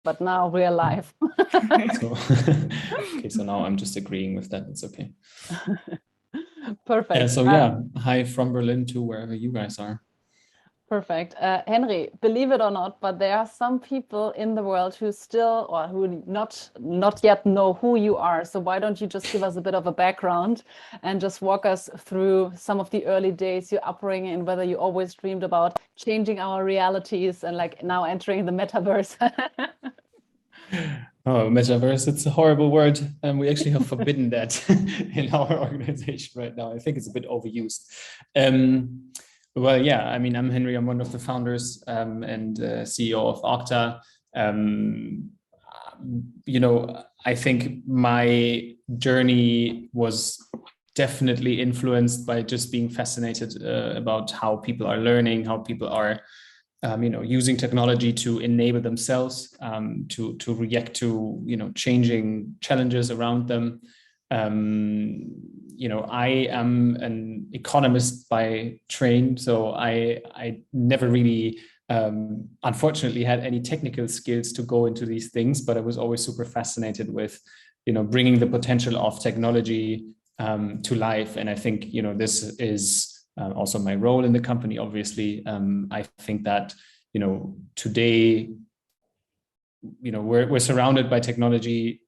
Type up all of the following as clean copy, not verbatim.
but now real life. So, okay, so now I'm just agreeing with that. It's okay. Perfect. So yeah, hi from Berlin to wherever you guys are. Perfect. Henri, believe it or not, but there are some people in the world who still, or who not yet know who you are. So why don't you just give us a bit of a background and just walk us through some of the early days, your upbringing, and whether you always dreamed about changing our realities and like now entering the metaverse. Oh, metaverse, it's a horrible word. And we actually have forbidden that in our organization right now. I think it's a bit overused. Well, yeah, I mean, I'm Henri. I'm one of the founders and CEO of Octa. You know, I think my journey was definitely influenced by just being fascinated about how people are learning, how people are you know, using technology to enable themselves, to react to, you know, changing challenges around them. You know, I am an economist by training, so I never really, unfortunately, had any technical skills to go into these things, but I was always super fascinated with, you know, bringing the potential of technology to life. And I think, you know, this is also my role in the company, obviously. I think that, you know, today, you know, we're surrounded by technology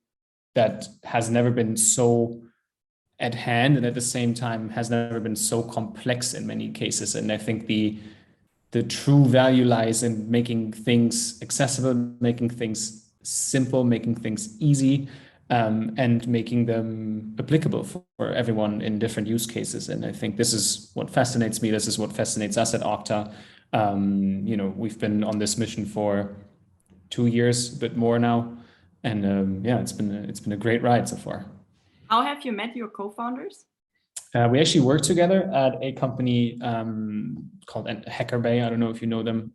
that has never been so at hand, and at the same time has never been so complex in many cases. And I think the true value lies in making things accessible, making things simple, making things easy, and making them applicable for everyone in different use cases. And I think this is what fascinates me. This is what fascinates us at Octa. You know, we've been on this mission for 2 years, a bit more now, and yeah, it's been a great ride so far. How have you met your co-founders? We actually work together at a company called Hacker Bay. I don't know if you know them,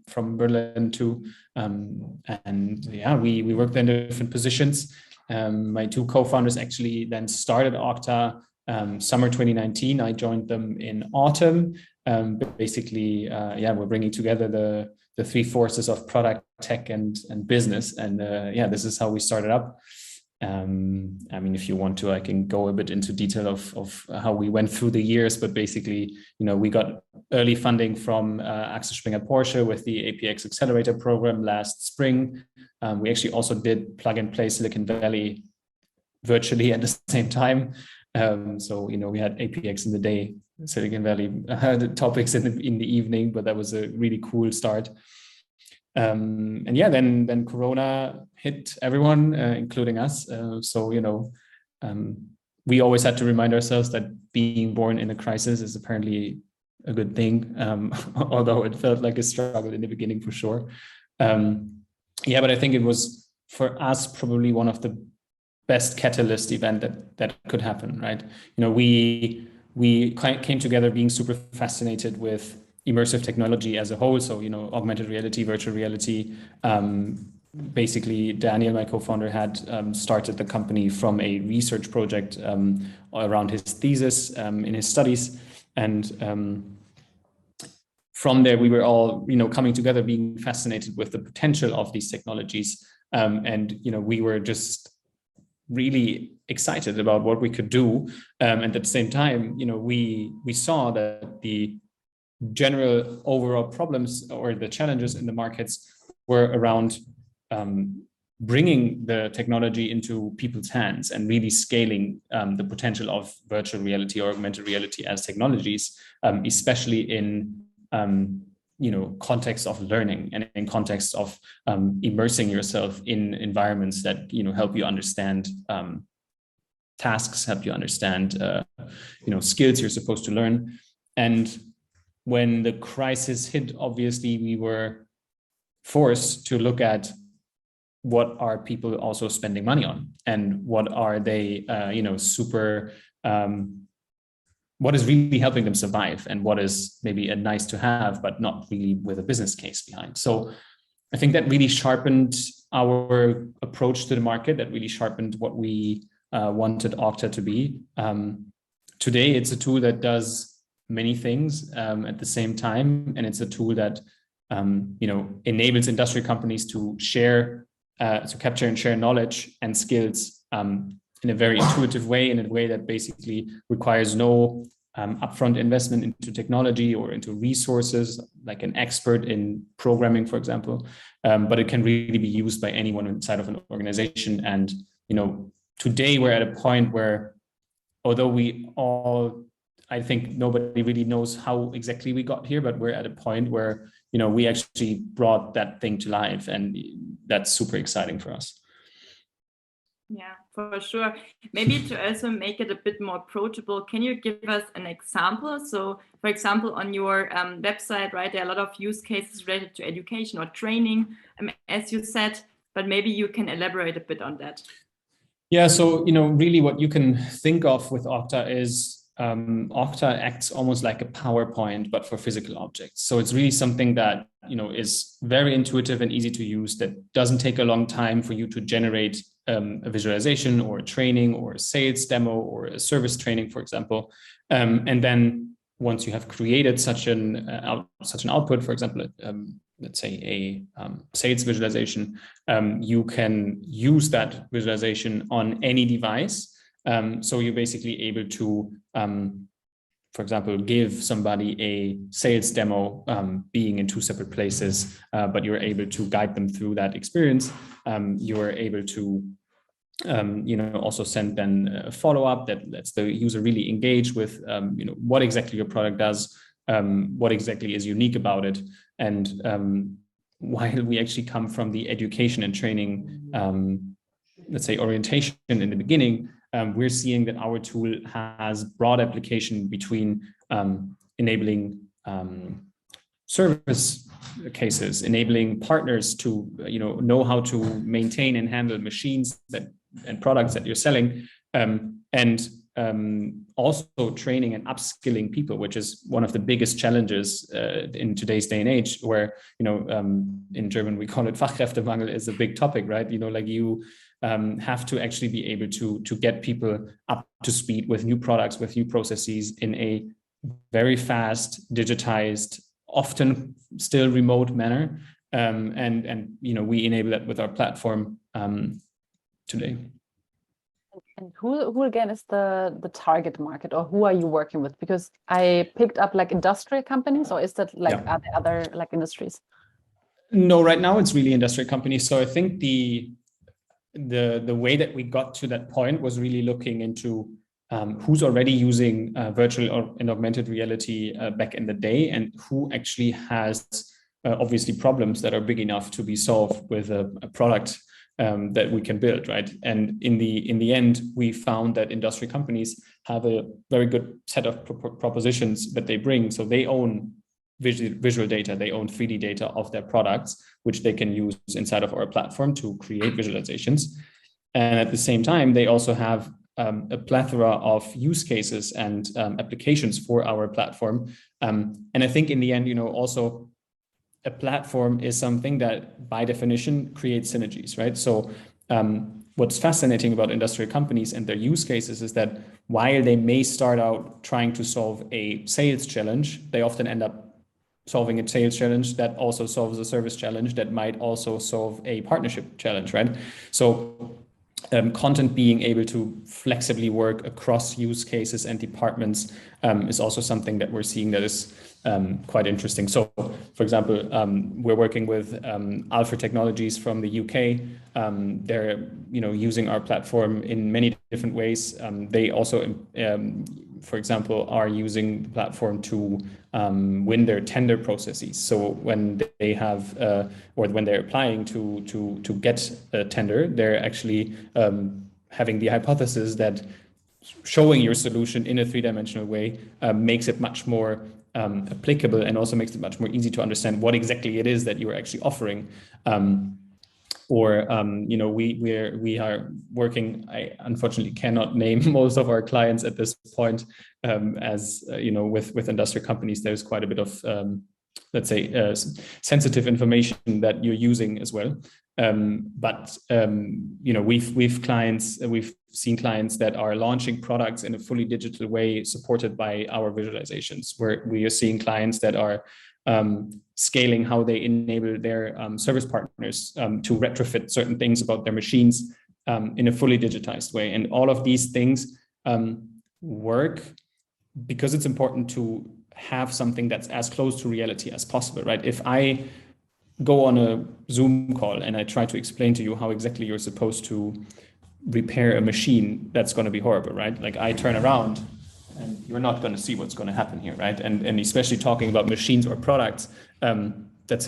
from Berlin too. And yeah, we worked in different positions. My two co-founders actually then started Octa summer 2019. I joined them in autumn. Basically, yeah, we're bringing together the three forces of product, tech, and business. And yeah, this is how we started up. I mean, if you want to, I can go a bit into detail of how we went through the years, but basically, you know, we got early funding from Axel Springer Porsche with the APX Accelerator program last spring. We actually also did plug and play Silicon Valley virtually at the same time. So, you know, we had APX in the day, Silicon Valley topics in the evening, but that was a really cool start. And yeah, then Corona hit everyone, including us. So, you know, we always had to remind ourselves that being born in a crisis is apparently a good thing, although it felt like a struggle in the beginning for sure. Yeah, but I think it was for us probably one of the best catalyst event that could happen, right? You know, we came together being super fascinated with immersive technology as a whole. So, you know, augmented reality, virtual reality. Basically, Daniel, my co-founder, had started the company from a research project around his thesis in his studies. And from there, we were all, you know, coming together, being fascinated with the potential of these technologies. And, you know, we were just really excited about what we could do. And at the same time, you know, we saw that the general overall problems or the challenges in the markets were around bringing the technology into people's hands and really scaling the potential of virtual reality or augmented reality as technologies, especially in you know, context of learning and in context of immersing yourself in environments that, you know, help you understand tasks, help you understand you know, skills you're supposed to learn. And when the crisis hit, obviously we were forced to look at what are people also spending money on, and what are they you know, super what is really helping them survive, and what is maybe a nice to have, but not really with a business case behind. So I think that really sharpened our approach to the market, that really sharpened what we wanted Octa to be. Today, it's a tool that does many things at the same time. And it's a tool that you know, enables industry companies to share to capture and share knowledge and skills in a very intuitive way, in a way that basically requires no upfront investment into technology or into resources, like an expert in programming, for example. But it can really be used by anyone inside of an organization. And, today we're at a point where, although I think nobody really knows how exactly we got here, but we're at a point where, we actually brought that thing to life, and that's super exciting for us. Yeah, for sure. Maybe to also make it a bit more approachable, can you give us an example? So, for example, on your website, right, there are a lot of use cases related to education or training, as you said, but maybe you can elaborate a bit on that. Yeah, so, really what you can think of with Octa is Octa acts almost like a PowerPoint, but for physical objects. So it's really something that, is very intuitive and easy to use, that doesn't take a long time for you to generate a visualization or a training or a sales demo or a service training, for example. And then once you have created such an output, for example, let's say a sales visualization, you can use that visualization on any device. So you're basically able to, for example, give somebody a sales demo being in two separate places, but you're able to guide them through that experience. You're able to also send then a follow-up that lets the user really engage with what exactly your product does, what exactly is unique about it. And while we actually come from the education and training, let's say, orientation in the beginning, we're seeing that our tool has broad application between enabling service cases, enabling partners to know how to maintain and handle machines and products that you're selling, and also training and upskilling people, which is one of the biggest challenges in today's day and age, where in German we call it Fachkräftemangel, is a big topic, right? Like you have to actually be able to get people up to speed with new products, with new processes in a very fast, digitized, often still remote manner, and we enable that with our platform today. And who again is the target market, or who are you working with? Because I picked up like industrial companies, or is that like are there other like industries? No, right now it's really industrial companies. So I think the way that we got to that point was really looking into who's already using virtual and augmented reality back in the day, and who actually has obviously problems that are big enough to be solved with a product that we can build, right? And in the end, we found that industrial companies have a very good set of propositions that they bring. So they own visual data, they own 3D data of their products, which they can use inside of our platform to create visualizations. And at the same time, they also have a plethora of use cases and applications for our platform. And I think in the end, also a platform is something that by definition creates synergies, right? So what's fascinating about industrial companies and their use cases is that while they may start out trying to solve a sales challenge, they often end up solving a sales challenge that also solves a service challenge that might also solve a partnership challenge, right? So content being able to flexibly work across use cases and departments is also something that we're seeing that is quite interesting. So, for example, we're working with Alpha Technologies from the UK. They're using our platform in many different ways. They also, for example, are using the platform to win their tender processes. So when they have or when they're applying to get a tender, they're actually having the hypothesis that showing your solution in a three-dimensional way makes it much more applicable, and also makes it much more easy to understand what exactly it is that you're actually offering. We are working. I unfortunately cannot name most of our clients at this point, as with industrial companies, there's quite a bit of let's say sensitive information that you're using as well. But we've seen clients that are launching products in a fully digital way supported by our visualizations, where we are seeing clients that are scaling how they enable their service partners to retrofit certain things about their machines in a fully digitized way. And all of these things work because it's important to have something that's as close to reality as possible, right? If I go on a Zoom call and I try to explain to you how exactly you're supposed to repair a machine, that's going to be horrible, right? Like I turn around and you're not going to see what's going to happen here, right? And especially talking about machines or products, it's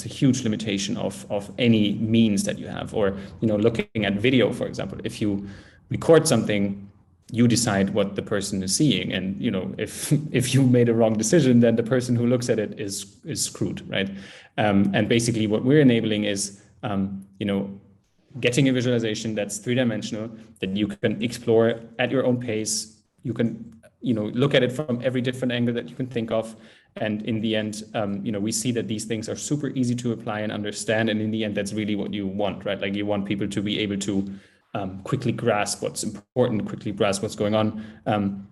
a huge limitation of any means that you have. Or, you know, looking at video, for example, if you record something, you decide what the person is seeing, and you know, if you made a wrong decision, then the person who looks at it is screwed, right? And basically, what we're enabling is, you know, getting a visualization that's three-dimensional, that you can explore at your own pace. You can, you know, look at it from every different angle that you can think of, and in the end, you know, we see that these things are super easy to apply and understand, and in the end, that's really what you want, right? Like you want people to be able to quickly grasp what's important, quickly grasp what's going on.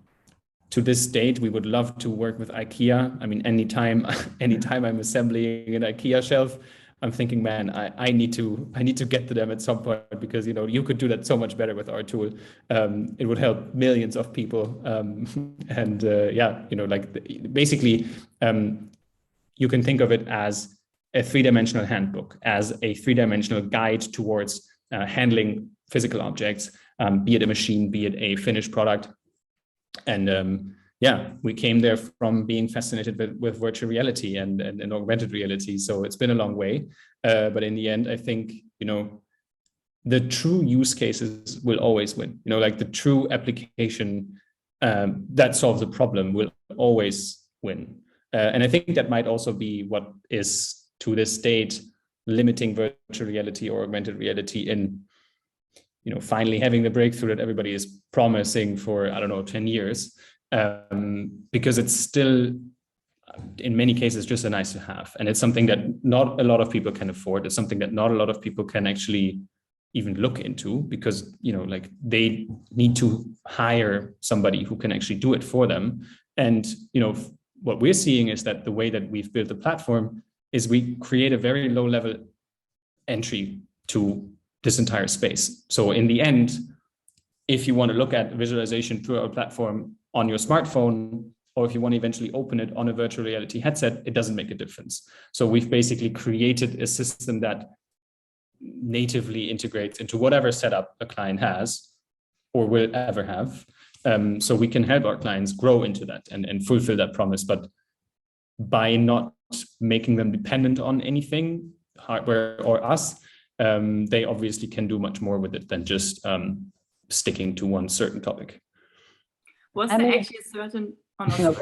To this date, we would love to work with IKEA. I mean, anytime I'm assembling an IKEA shelf, I'm thinking, man, I need to get to them at some point, because, you know, you could do that so much better with our tool. It would help millions of people. Yeah, you know, like basically, you can think of it as a three-dimensional handbook, as a three-dimensional guide towards handling physical objects, be it a machine, be it a finished product. And yeah, we came there from being fascinated with virtual reality and augmented reality. So it's been a long way. But in the end, I think, you know, the true use cases will always win. You know, like the true application that solves a problem will always win. And I think that might also be what is, to this date, limiting virtual reality or augmented reality in, you know, finally having the breakthrough that everybody is promising for, I don't know, 10 years, because it's still, in many cases, just a nice to have. And it's something that not a lot of people can afford. It's something that not a lot of people can actually even look into, because, you know, like they need to hire somebody who can actually do it for them. And, you know, what we're seeing is that the way that we've built the platform is we create a very low level entry to this entire space. So in the end, if you want to look at visualization through our platform on your smartphone, or if you want to eventually open it on a virtual reality headset, it doesn't make a difference. So we've basically created a system that natively integrates into whatever setup a client has or will ever have. So we can help our clients grow into that and fulfill that promise. But by not making them dependent on anything, hardware or us, they obviously can do much more with it than just sticking to one certain topic. Was there actually a certain... Oh, no,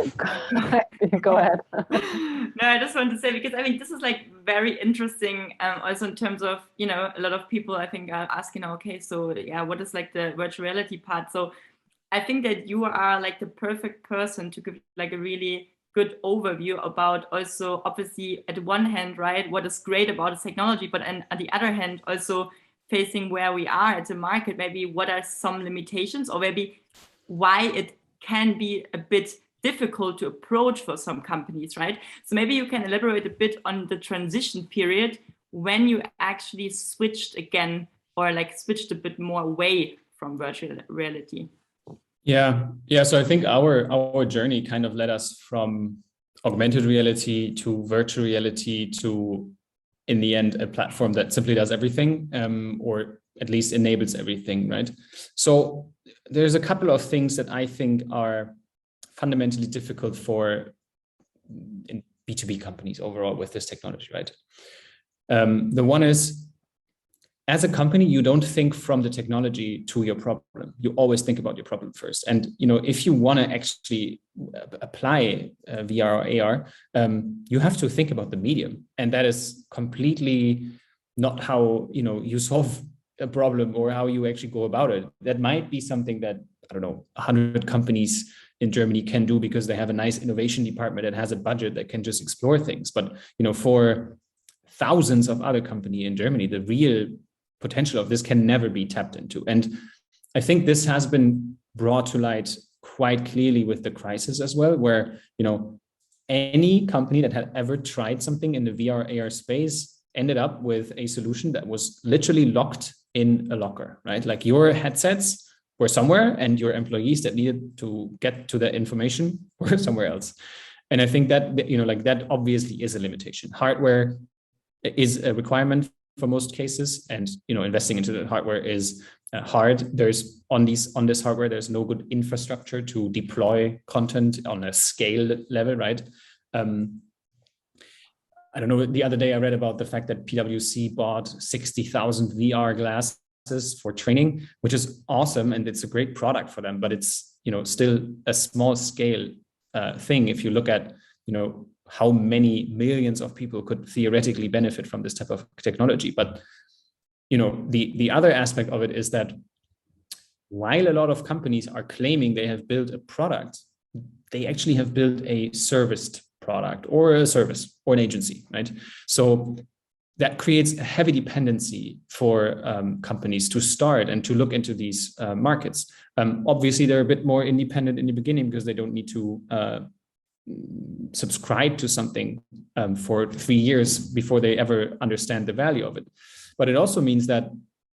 go ahead. No, I just want to say, because I mean, this is like very interesting, also in terms of, you know, a lot of people I think are asking, okay, so yeah, what is like the virtual reality part? So I think that you are like the perfect person to give like a really good overview about also, obviously, at one hand, right, what is great about this technology, but on the other hand, also facing where we are at the market, maybe what are some limitations, or maybe why it can be a bit difficult to approach for some companies, right? So maybe you can elaborate a bit on the transition period when you actually switched again, or like switched a bit more away from virtual reality. Yeah. So I think our journey kind of led us from augmented reality to virtual reality to, in the end, a platform that simply does everything, or at least enables everything, right? So there's a couple of things that I think are fundamentally difficult for in B2B companies overall with this technology, right? The one is, as a company, you don't think from the technology to your problem. You always think about your problem first. And, you know, if you want to actually apply VR or AR, you have to think about the medium. And that is completely not how, you know, you solve a problem or how you actually go about it. That might be something that, I don't know, 100 companies in Germany can do because they have a nice innovation department that has a budget that can just explore things. But, you know, for thousands of other companies in Germany, the real potential of this can never be tapped into. And I think this has been brought to light quite clearly with the crisis as well, where, you know, any company that had ever tried something in the VR AR space ended up with a solution that was literally locked in a locker, right? Like your headsets were somewhere and your employees that needed to get to that information were somewhere else. And I think that, you know, like that obviously is a limitation. Hardware is a requirement for most cases, and, you know, investing into the hardware is hard. There's on this hardware, there's no good infrastructure to deploy content on a scale level, right? I don't know, the other day I read about the fact that PwC bought 60,000 VR glasses for training, which is awesome, and it's a great product for them, but it's, you know, still a small scale thing if you look at, you know, how many millions of people could theoretically benefit from this type of technology. But, you know, the other aspect of it is that while a lot of companies are claiming they have built a product, they actually have built a serviced product or a service or an agency, right? So that creates a heavy dependency for companies to start and to look into these markets. Obviously, they're a bit more independent in the beginning because they don't need to subscribe to something for 3 years before they ever understand the value of it. But it also means that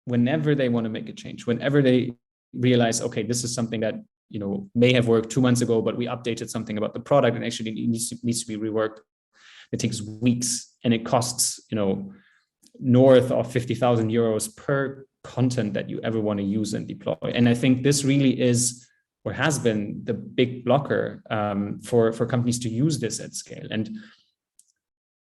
whenever they want to make a change, whenever they realize, okay, this is something that, you know, may have worked 2 months ago, but we updated something about the product and actually it needs to be reworked. It takes weeks and it costs, you know, north of 50,000 euros per content that you ever want to use and deploy. And I think this really is, or has been, the big blocker for companies to use this at scale. And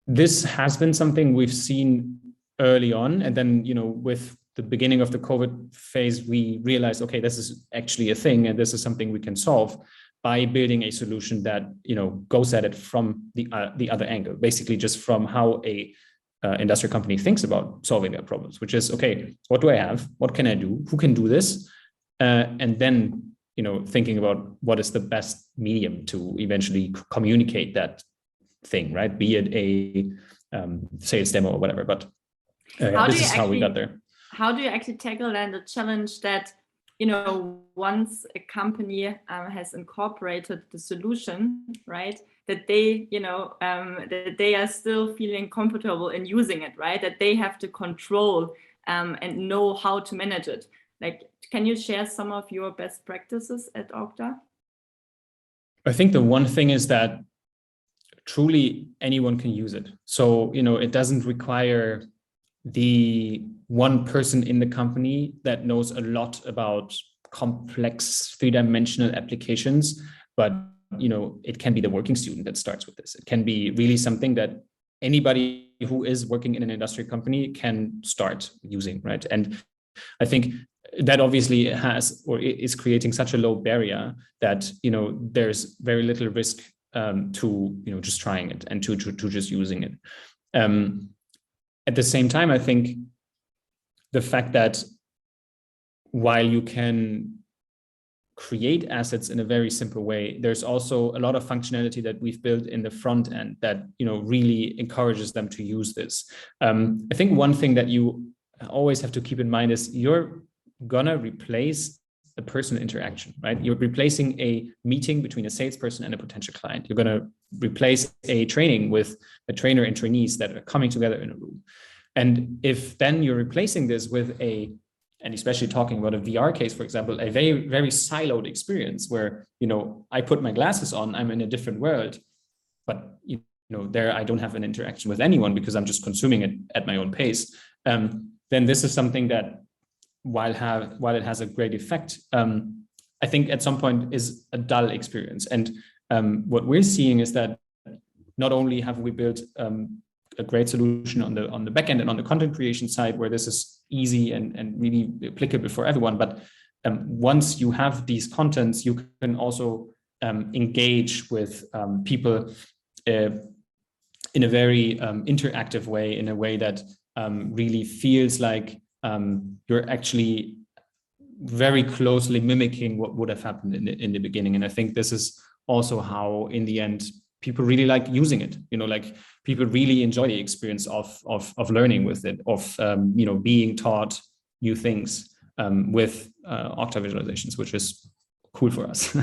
this has been something we've seen early on. And then, you know, with the beginning of the COVID phase, we realized, okay, this is actually a thing, and this is something we can solve by building a solution that, you know, goes at it from the other angle, basically just from how a industrial company thinks about solving their problems, which is, okay, what do I have? What can I do? Who can do this? And then, you know, thinking about what is the best medium to eventually communicate that thing, right? Be it a sales demo or whatever. But this is how we got there. How do you actually tackle then the challenge that, you know, once a company has incorporated the solution, right, that they, you know, that they are still feeling comfortable in using it, right, that they have to control and know how to manage it? Like, can you share some of your best practices at Octa? I think the one thing is that truly anyone can use it. So, you know, it doesn't require the one person in the company that knows a lot about complex three-dimensional applications, but, you know, it can be the working student that starts with this. It can be really something that anybody who is working in an industrial company can start using, right? And I think that obviously has, or is creating such a low barrier that, you know, there's very little risk to, you know, just trying it and to just using it. At the same time, I think the fact that while you can create assets in a very simple way, there's also a lot of functionality that we've built in the front end that, you know, really encourages them to use this. I think one thing that you always have to keep in mind is you're gonna replace a personal interaction, right? You're replacing a meeting between a salesperson and a potential client. You're gonna replace a training with a trainer and trainees that are coming together in a room. And if then you're replacing this with and especially talking about a VR case, for example, a very, very siloed experience where, you know, I put my glasses on, I'm in a different world, but, you know, there I don't have an interaction with anyone because I'm just consuming it at my own pace. Then this is something that, while it has a great effect, I think at some point is a dull experience. And what we're seeing is that not only have we built a great solution on the back end and on the content creation side, where this is easy and really applicable for everyone, but once you have these contents, you can also engage with people in a very interactive way, in a way that really feels like you're actually very closely mimicking what would have happened in the beginning. And I think this is also how, in the end, people really like using it. You know, like people really enjoy the experience of learning with it, of you know, being taught new things with Octa visualizations, which is cool for us.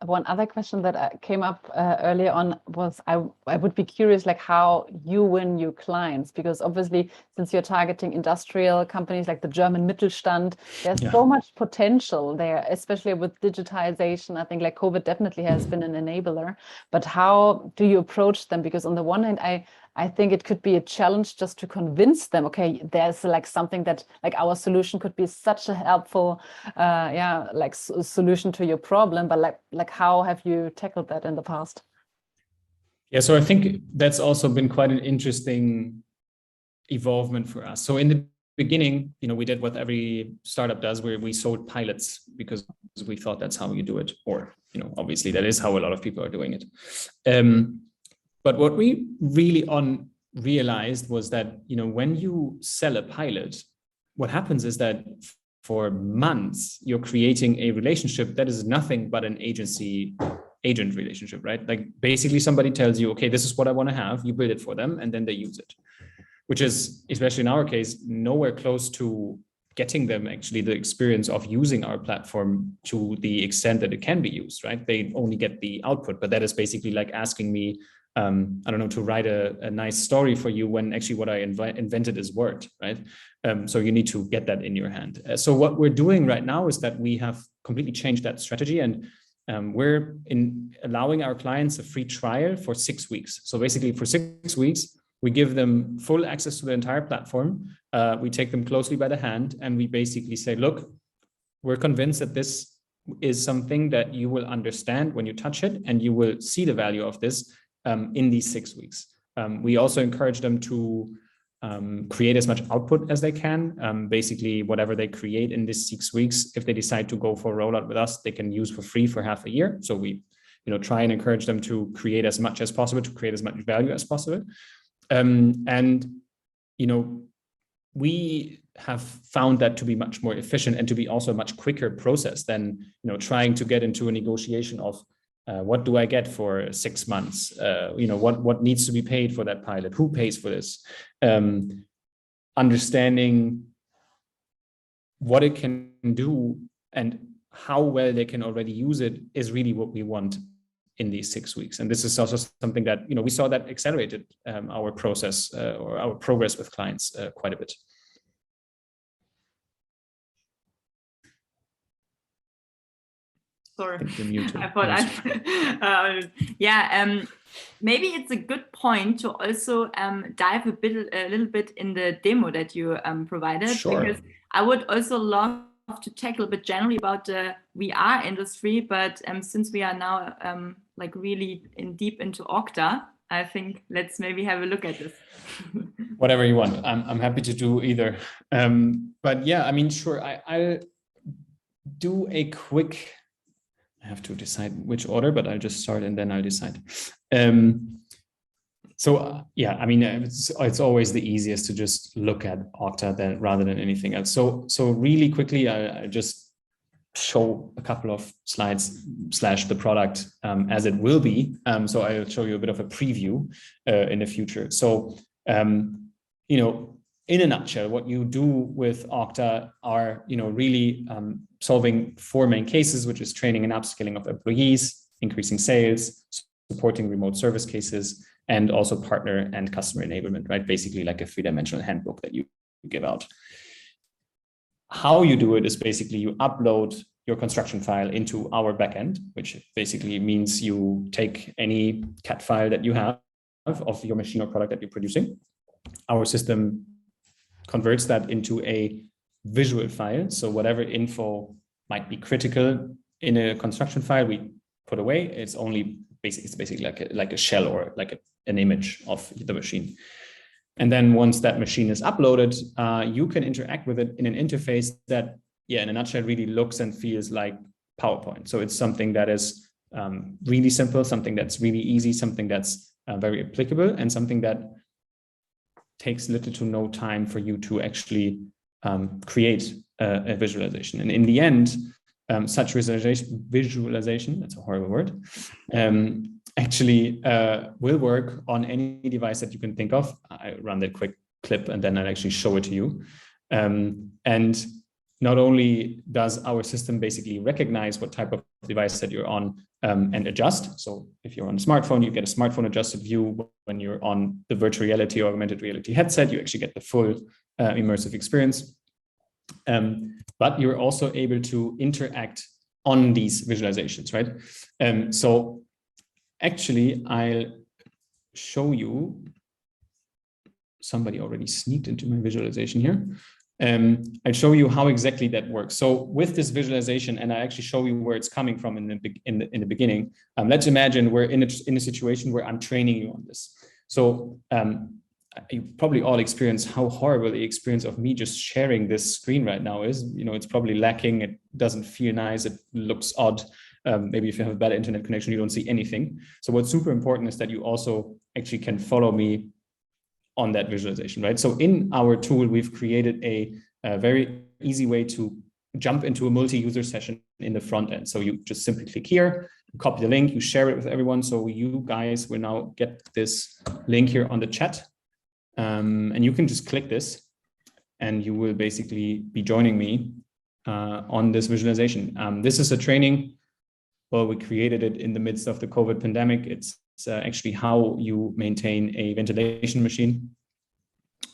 one other question that came up earlier on was I would be curious, like how you win new clients, because obviously since you're targeting industrial companies like the German Mittelstand, there's so much potential there, especially with digitization. I think like COVID definitely has been an enabler, but how do you approach them? Because on the one hand, I think it could be a challenge just to convince them, okay, there's like something that like our solution could be such a helpful, solution to your problem. But like how have you tackled that in the past? Yeah, so I think that's also been quite an interesting evolvement for us. So in the beginning, we did what every startup does, where we sold pilots because we thought that's how you do it, or obviously that is how a lot of people are doing it. But what we really realized was that, when you sell a pilot, what happens is that for months, you're creating a relationship that is nothing but an agency-agent relationship, right? Like basically somebody tells you, okay, this is what I want to have, you build it for them, and then they use it, which is, especially in our case, nowhere close to getting them actually the experience of using our platform to the extent that it can be used, right? They only get the output, but that is basically like asking me, to write a nice story for you when actually what I invented is Word, right? So you need to get that in your hand. So what we're doing right now is that we have completely changed that strategy, and we're allowing our clients a free trial for 6 weeks. So basically for 6 weeks, we give them full access to the entire platform. We take them closely by the hand, and we basically say, look, we're convinced that this is something that you will understand when you touch it, and you will see the value of this in these 6 weeks. We also encourage them to create as much output as they can. Basically, whatever they create in these 6 weeks, if they decide to go for a rollout with us, they can use for free for half a year. So we try and encourage them to create as much as possible, to create as much value as possible. We have found that to be much more efficient and to be also a much quicker process than trying to get into a negotiation of what do I get for 6 months? What needs to be paid for that pilot? Who pays for this? Understanding what it can do and how well they can already use it is really what we want in these 6 weeks. And this is also something that we saw that accelerated our process or our progress with clients quite a bit. Sorry, I thought maybe it's a good point to also dive a little bit in the demo that you provided. Sure. Because I would also love to tackle a bit generally about the VR industry, but since we are now really deep into Octa, I think let's maybe have a look at this. Whatever you want. I'm happy to do either. But yeah, I mean, sure. I'll do a quick. I have to decide which order, but I'll just start and then I'll decide. It's always the easiest to just look at Octa rather than anything else. So really quickly, I'll just show a couple of slides / the product as it will be. So I'll show you a bit of a preview in the future. So, in a nutshell, what you do with Octa are, really solving 4 main cases, which is training and upskilling of employees, increasing sales, supporting remote service cases, and also partner and customer enablement, right? Basically like a 3-dimensional handbook that you give out. How you do it is basically you upload your construction file into our backend, which basically means you take any CAD file that you have of your machine or product that you're producing. Our system converts that into a visual file. So whatever info might be critical in a construction file, we put away. It's basically like a shell or like an image of the machine. And then once that machine is uploaded, you can interact with it in an interface that, in a nutshell, really looks and feels like PowerPoint. So it's something that is really simple, something that's really easy, something that's very applicable, and something that takes little to no time for you to actually create a visualization. And in the end, such visualization, that's a horrible word, actually will work on any device that you can think of. I run that quick clip and then I'll actually show it to you. And not only does our system basically recognize what type of device that you're on and adjust. So if you're on a smartphone, you get a smartphone adjusted view. When you're on the virtual reality or augmented reality headset, you actually get the full immersive experience. But you're also able to interact on these visualizations, right? So actually, I'll show you. Somebody already sneaked into my visualization here. I'll show you how exactly that works. So with this visualization, and I actually show you where it's coming from in the beginning. Let's imagine we're in a situation where I'm training you on this. So you probably all experience how horrible the experience of me just sharing this screen right now is. You know, it's probably lacking. It doesn't feel nice. It looks odd. Maybe if you have a bad internet connection, you don't see anything. So what's super important is that you also actually can follow me on that visualization, right? So in our tool, we've created a very easy way to jump into a multi-user session in the front end. So you just simply click here, you copy the link, you share it with everyone. So you guys will now get this link here on the chat. And you can just click this and you will basically be joining me on this visualization. This is a training. Well, we created it in the midst of the COVID pandemic. It's actually how you maintain a ventilation machine.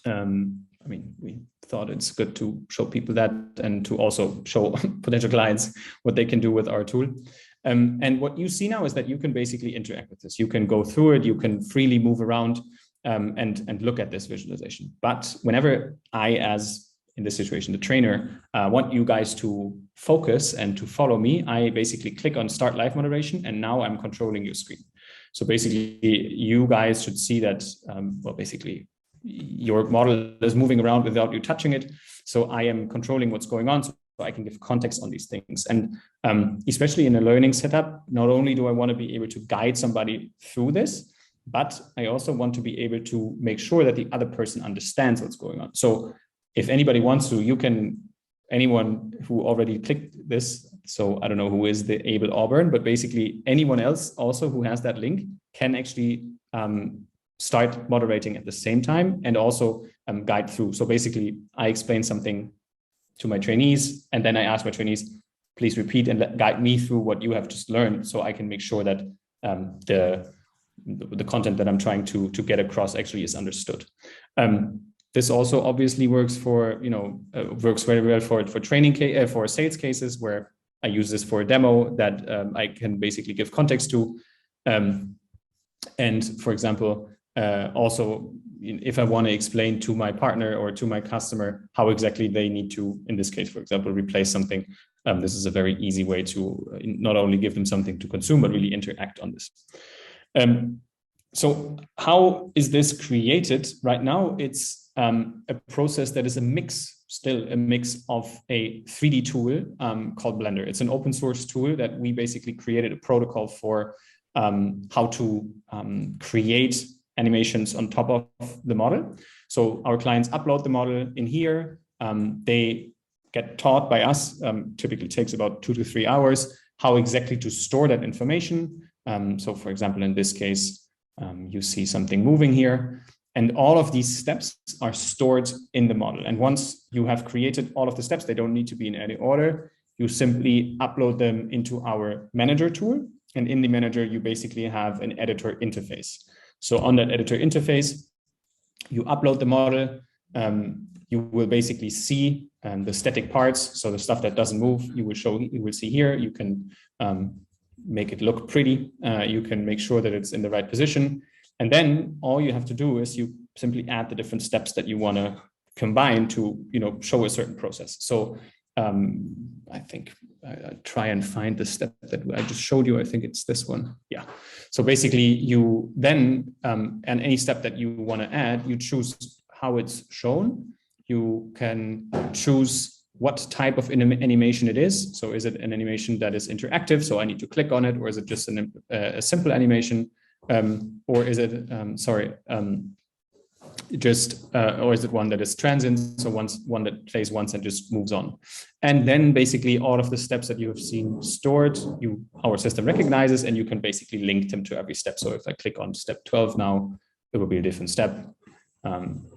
I mean, we thought it's good to show people that and to also show potential clients what they can do with our tool. And what you see now is that you can basically interact with this. You can go through it, you can freely move around and look at this visualization. But whenever I, as in this situation, the trainer, want you guys to focus and to follow me, I basically click on Start Live Moderation, and now I'm controlling your screen. So basically, you guys should see that, well, basically, your model is moving around without you touching it. So I am controlling what's going on, so I can give context on these things. And especially in a learning setup, not only do I want to be able to guide somebody through this, but I also want to be able to make sure that the other person understands what's going on. So if anybody wants to, you can, anyone who already clicked this, so I don't know who is the Able Auburn, but basically anyone else also who has that link can actually start moderating at the same time and also guide through. So basically I explain something to my trainees, and then I ask my trainees, please repeat and guide me through what you have just learned, so I can make sure that the content that I'm trying to get across actually is understood. This also obviously works for, works very well for training, for sales cases, where I use this for a demo that I can basically give context to. And for example, also, if I want to explain to my partner or to my customer how exactly they need to, in this case, for example, replace something, this is a very easy way to not only give them something to consume, but really interact on this. So how is this created? Right now, it's a process that is still a mix of a 3D tool called Blender. It's an open source tool that we basically created a protocol for how to create animations on top of the model. So our clients upload the model in here. They get taught by us, typically takes about 2 to 3 hours, how exactly to store that information. So for example, in this case, you see something moving here, and all of these steps are stored in the model. And once you have created all of the steps, they don't need to be in any order. You simply upload them into our manager tool. And in the manager, you basically have an editor interface. So on that editor interface, you upload the model. You will basically see the static parts. So the stuff that doesn't move, you will see here. You can make it look pretty. You can make sure that it's in the right position. And then all you have to do is you simply add the different steps that you want to combine to, show a certain process. So I think I try and find the step that I just showed you. I think it's this one. Yeah. So basically you then, and any step that you want to add, you choose how it's shown. You can choose what type of animation it is. So is it an animation that is interactive? So I need to click on it, or is it just a simple animation? Or is it, or is it one that is transient? So one that plays once and just moves on. And then basically all of the steps that you have seen stored, our system recognizes, and you can basically link them to every step. So if I click on step 12 now, it will be a different step,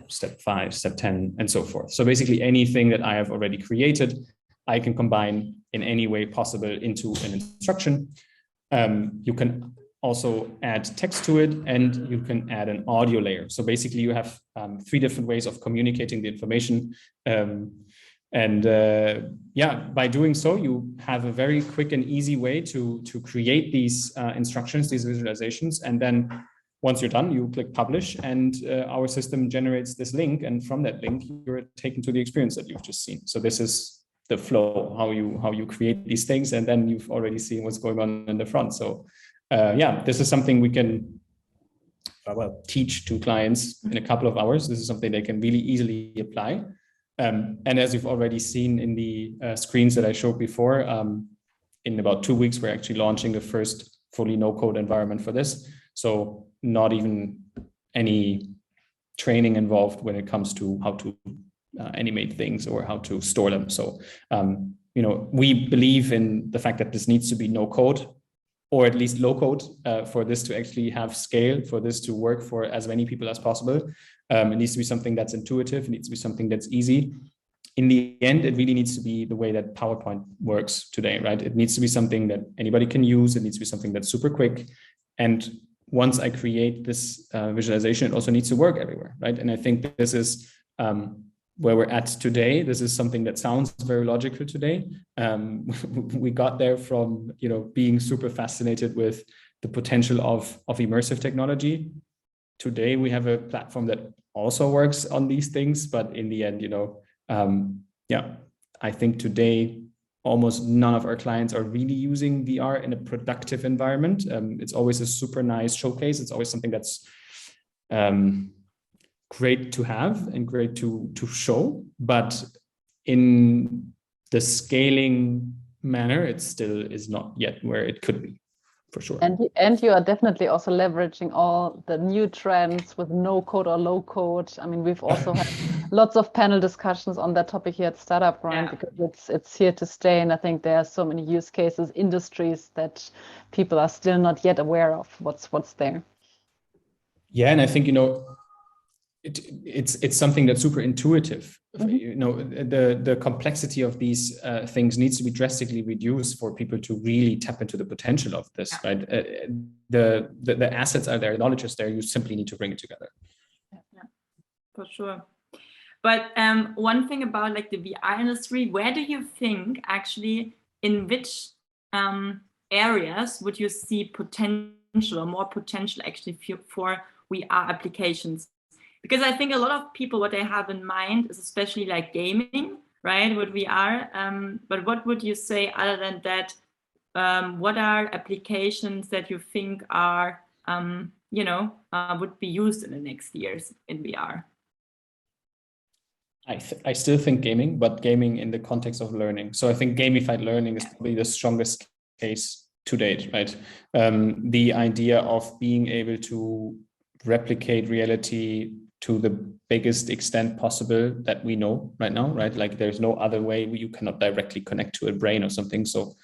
step 5, step 10, and so forth. So basically anything that I have already created, I can combine in any way possible into an instruction. You can also add text to it, and you can add an audio layer. So basically you have 3 different ways of communicating the information. By doing so, you have a very quick and easy way to create these instructions, these visualizations. And then once you're done, you click publish, and our system generates this link. And from that link, you're taken to the experience that you've just seen. So this is the flow, how you create these things. And then you've already seen what's going on in the front. So this is something we can teach to clients in a couple of hours. This is something they can really easily apply. And as you've already seen in the screens that I showed before, in about 2 weeks, we're actually launching the first fully no-code environment for this. So not even any training involved when it comes to how to animate things or how to store them. So, we believe in the fact that this needs to be no-code, or at least low-code, for this to actually have scale, for this to work for as many people as possible. It needs to be something that's intuitive. It needs to be something that's easy. In the end, it really needs to be the way that PowerPoint works today, right? It needs to be something that anybody can use. It needs to be something that's super quick. And once I create this visualization, it also needs to work everywhere, right? And I think this is where we're at today. This is something that sounds very logical today. We got there from being super fascinated with the potential of immersive technology. Today we have a platform that also works on these things, but in the end, I think today almost none of our clients are really using VR in a productive environment. It's always a super nice showcase. It's always something that's great to have and great to show, but in the scaling manner, it still is not yet where it could be, for sure. And you are definitely also leveraging all the new trends with no code or low code. I mean, we've also had lots of panel discussions on that topic here at Startup Grind, because it's here to stay. And I think there are so many use cases, industries that people are still not yet aware of what's there. Yeah, and I think it's something that's super intuitive. The complexity of these things needs to be drastically reduced for people to really tap into the potential of this, right? The assets are there, the knowledge is there. You simply need to bring it together. Yeah, for sure. But one thing about the VR industry, where do you think actually, in which areas would you see potential or more potential actually for VR applications? Because I think a lot of people, what they have in mind is especially gaming, right, with VR. But what would you say other than that? What are applications that you think are, would be used in the next years in VR? I still think gaming, but gaming in the context of learning. So I think gamified learning is probably the strongest case to date, right? The idea of being able to replicate reality to the biggest extent possible that we know right now, right? There's no other way. You cannot directly connect to a brain or something. So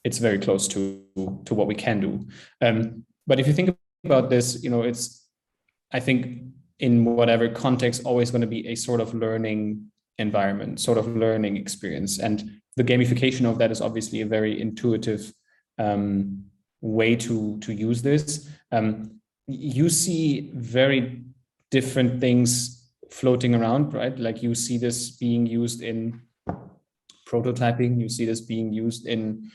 it's very close to what we can do. But if you think about this, I think in whatever context, always going to be a sort of learning environment, sort of learning experience. And the gamification of that is obviously a very intuitive way to use this. You see very different things floating around, right? You see this being used in prototyping. You see this being used in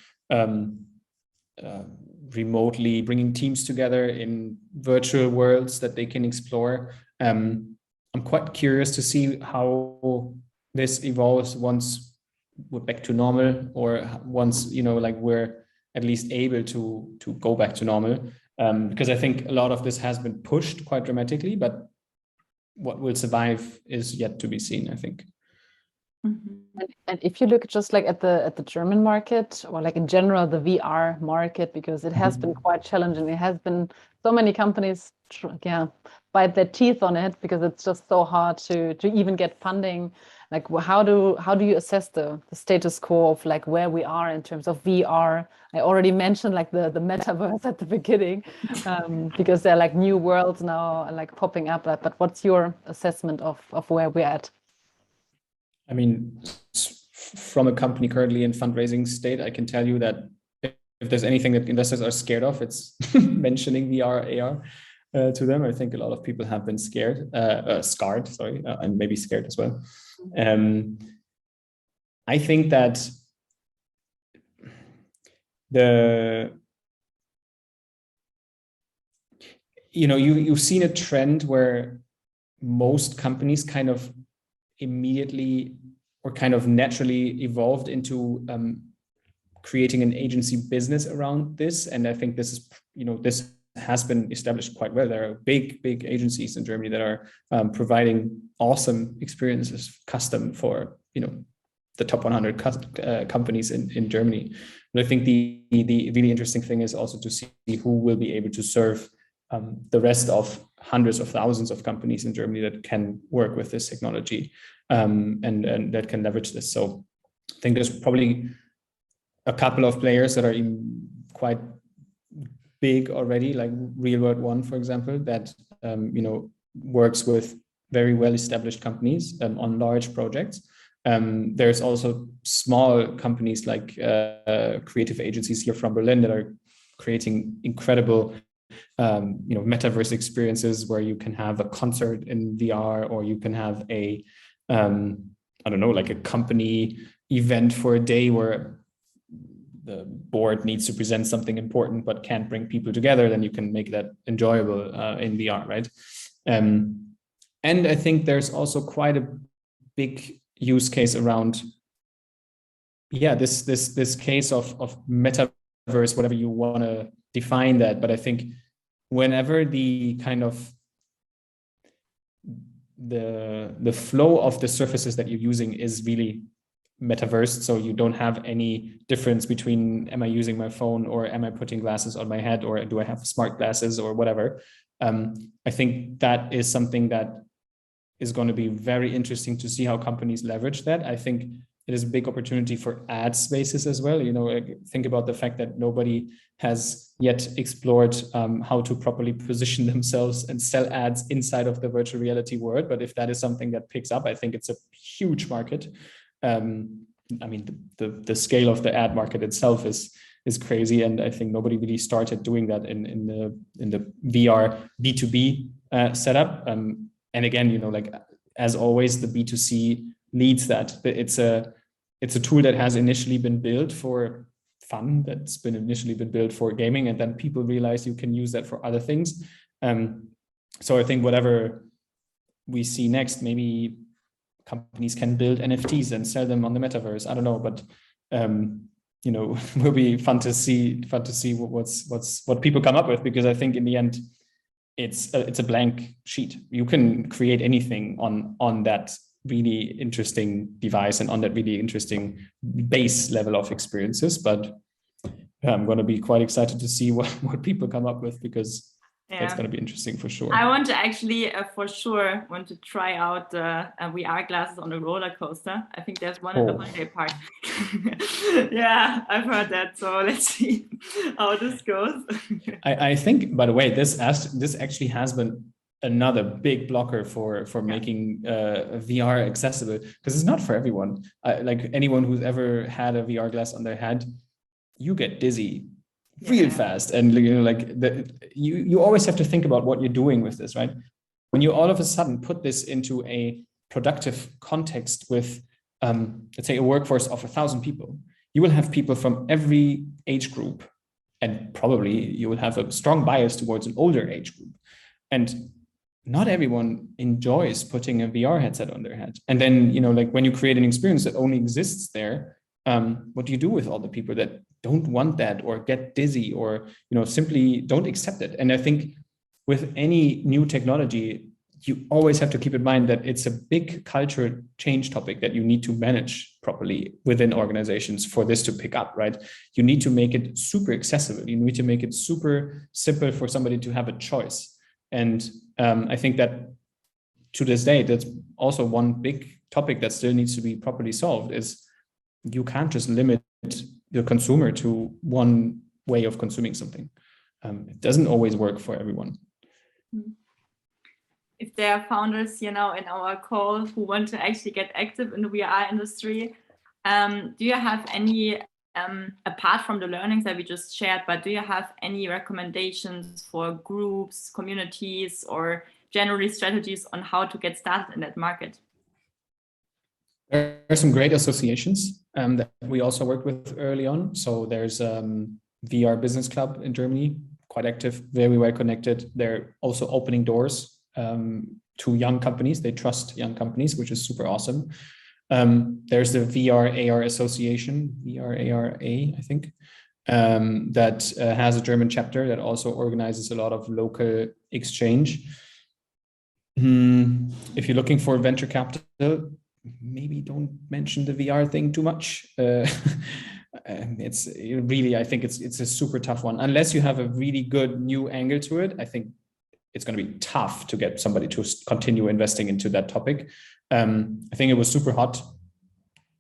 remotely bringing teams together in virtual worlds that they can explore. I'm quite curious to see how this evolves once we're back to normal, or once we're at least able to go back to normal. Because I think a lot of this has been pushed quite dramatically, but what will survive is yet to be seen, I think. Mm-hmm. And if you look just at the German market, or in general the VR market, because it has been quite challenging. It has been so many companies bite their teeth on it, because it's just so hard to even get funding. How do you assess the status quo of where we are in terms of VR? I already mentioned the metaverse at the beginning, because there are new worlds now popping up. But what's your assessment of where we're at? I mean, from a company currently in fundraising state, I can tell you that if there's anything that investors are scared of, it's mentioning VR, AR to them. I think a lot of people have been scared, scarred, sorry, and maybe scared as well. I think that you've seen a trend where most companies kind of immediately or kind of naturally evolved into creating an agency business around this. And I think this is, this has been established quite well. There are big agencies in Germany that are providing awesome experiences custom for, the top 100 companies in Germany. But I think the really interesting thing is also to see who will be able to serve the rest of hundreds of thousands of companies in Germany that can work with this technology and that can leverage this. So I think there's probably a couple of players that are even quite big already, like Real World One, for example, that works with very well-established companies on large projects. There's also small companies like creative agencies here from Berlin that are creating incredible metaverse experiences where you can have a concert in VR, or you can have a like a company event for a day where the board needs to present something important but can't bring people together. Then you can make that enjoyable in VR, right? And I think there's also quite a big use case around this case of metaverse, whatever you want to define that. But I think whenever the kind of the flow of the surfaces that you're using is really metaverse, so you don't have any difference between am I using my phone or am I putting glasses on my head or do I have smart glasses or whatever, I think that is something that is going to be very interesting to see how companies leverage that. I think it is a big opportunity for ad spaces as well. Think about the fact that nobody has yet explored how to properly position themselves and sell ads inside of the virtual reality world. But if that is something that picks up, I think it's a huge market. The scale of the ad market itself is crazy, and I think nobody really started doing that in the VR B2B setup. And again, as always, the B2C leads that. It's a tool that has initially been built for fun, that's been initially been built for gaming, and then people realize you can use that for other things. So I think whatever we see next, maybe companies can build NFTs and sell them on the metaverse. I don't know, but will be fun to see what people come up with, because I think in the end it's a blank sheet. You can create anything on that really interesting device and on that really interesting base level of experiences. But I'm going to be quite excited to see what people come up with, because that's going to be interesting for sure. I want to actually for sure want to try out VR glasses on a roller coaster. I think there's one in the holiday park. Yeah, I've heard that. So let's see how this goes. I think, by the way, this actually has been another big blocker for making VR accessible, because it's not for everyone. Like anyone who's ever had a VR glass on their head, you get dizzy real fast, and you always have to think about what you're doing with this, right? When you all of a sudden put this into a productive context with let's say a workforce of 1,000 people, you will have people from every age group, and probably you will have a strong bias towards an older age group, and not everyone enjoys putting a VR headset on their head. And then when you create an experience that only exists there, what do you do with all the people that don't want that, or get dizzy, or simply don't accept it? And I think with any new technology, you always have to keep in mind that it's a big culture change topic that you need to manage properly within organizations for this to pick up, right? You need to make it super accessible. You need to make it super simple for somebody to have a choice. And I think that to this day, that's also one big topic that still needs to be properly solved, is you can't just limit the consumer to one way of consuming something. It doesn't always work for everyone. If there are founders, in our call who want to actually get active in the VR industry, Do you have any, apart from the learnings that we just shared, but do you have any recommendations for groups, communities, or generally strategies on how to get started in that market? There are some great associations that we also worked with early on. So there's VR Business Club in Germany, quite active, very well connected. They're also opening doors to young companies. They trust young companies, which is super awesome. There's the VR AR Association, VRARA, I think, that has a German chapter that also organizes a lot of local exchange. If you're looking for venture capital, maybe don't mention the VR thing too much. It's really, I think it's a super tough one. Unless you have a really good new angle to it, I think it's going to be tough to get somebody to continue investing into that topic. I think it was super hot